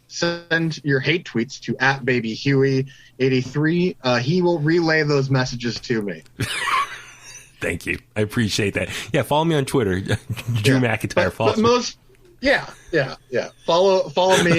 send your hate tweets to @BabyHuey83. He will relay those messages to me. Thank you. I appreciate that. Yeah, follow me on Twitter. Drew McIntyre. Follow me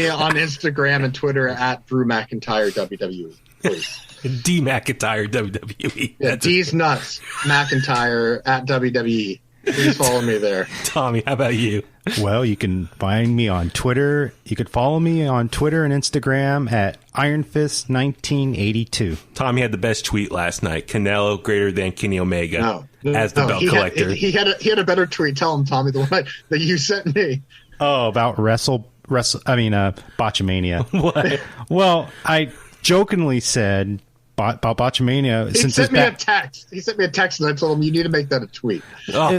on Instagram and Twitter at Drew McIntyre WWE. Please. D McIntyre WWE. Yeah, D's nuts. McIntyre at WWE. Please follow me there. Tommy, how about you? Well, you can find me on Twitter. You could follow me on Twitter and Instagram at IronFist1982. Tommy had the best tweet last night. Canelo greater than Kenny Omega as the belt collector. He had a better tweet. Tell him, Tommy, the one that you sent me. Oh, about Botchamania. What? Well, I jokingly said about Botchamania. He sent me a text. He sent me a text, and I told him you need to make that a tweet. Are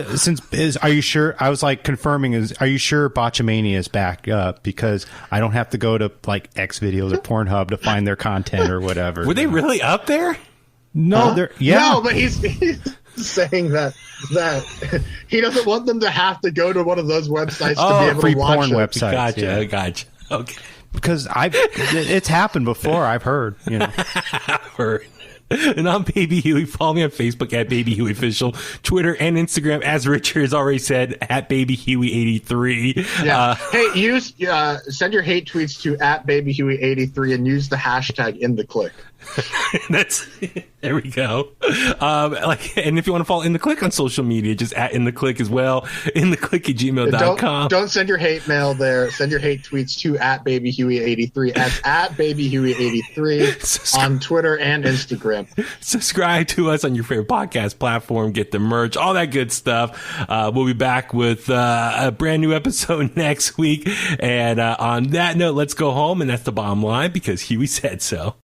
you sure? I was like confirming. Are you sure Botchamania is back up? Because I don't have to go to like X videos or Pornhub to find their content or whatever. Were they really up there? No, they're No, but he's saying that he doesn't want them to have to go to one of those websites to be able free to watch porn it. websites. Gotcha. Okay. Because it's happened before. I've heard. I've heard. And I'm Baby Huey. Follow me on Facebook at Baby Huey Official, Twitter and Instagram, as Richard has already said, at Baby Huey83. Yeah. Hey, send your hate tweets to at Baby Huey83 and use the hashtag In The Kliq. There we go. And if you want to follow In The Kliq on social media, just at In The Kliq as well. InTheKliq@gmail.com. Don't send your hate mail there. Send your hate tweets to at Baby Huey83 at Baby Huey83 on Twitter and Instagram. Subscribe to us on your favorite podcast platform. Get the merch, all that good stuff. We'll be back with a brand new episode next week. And on that note, let's go home. And that's the bottom line, because Huey said so.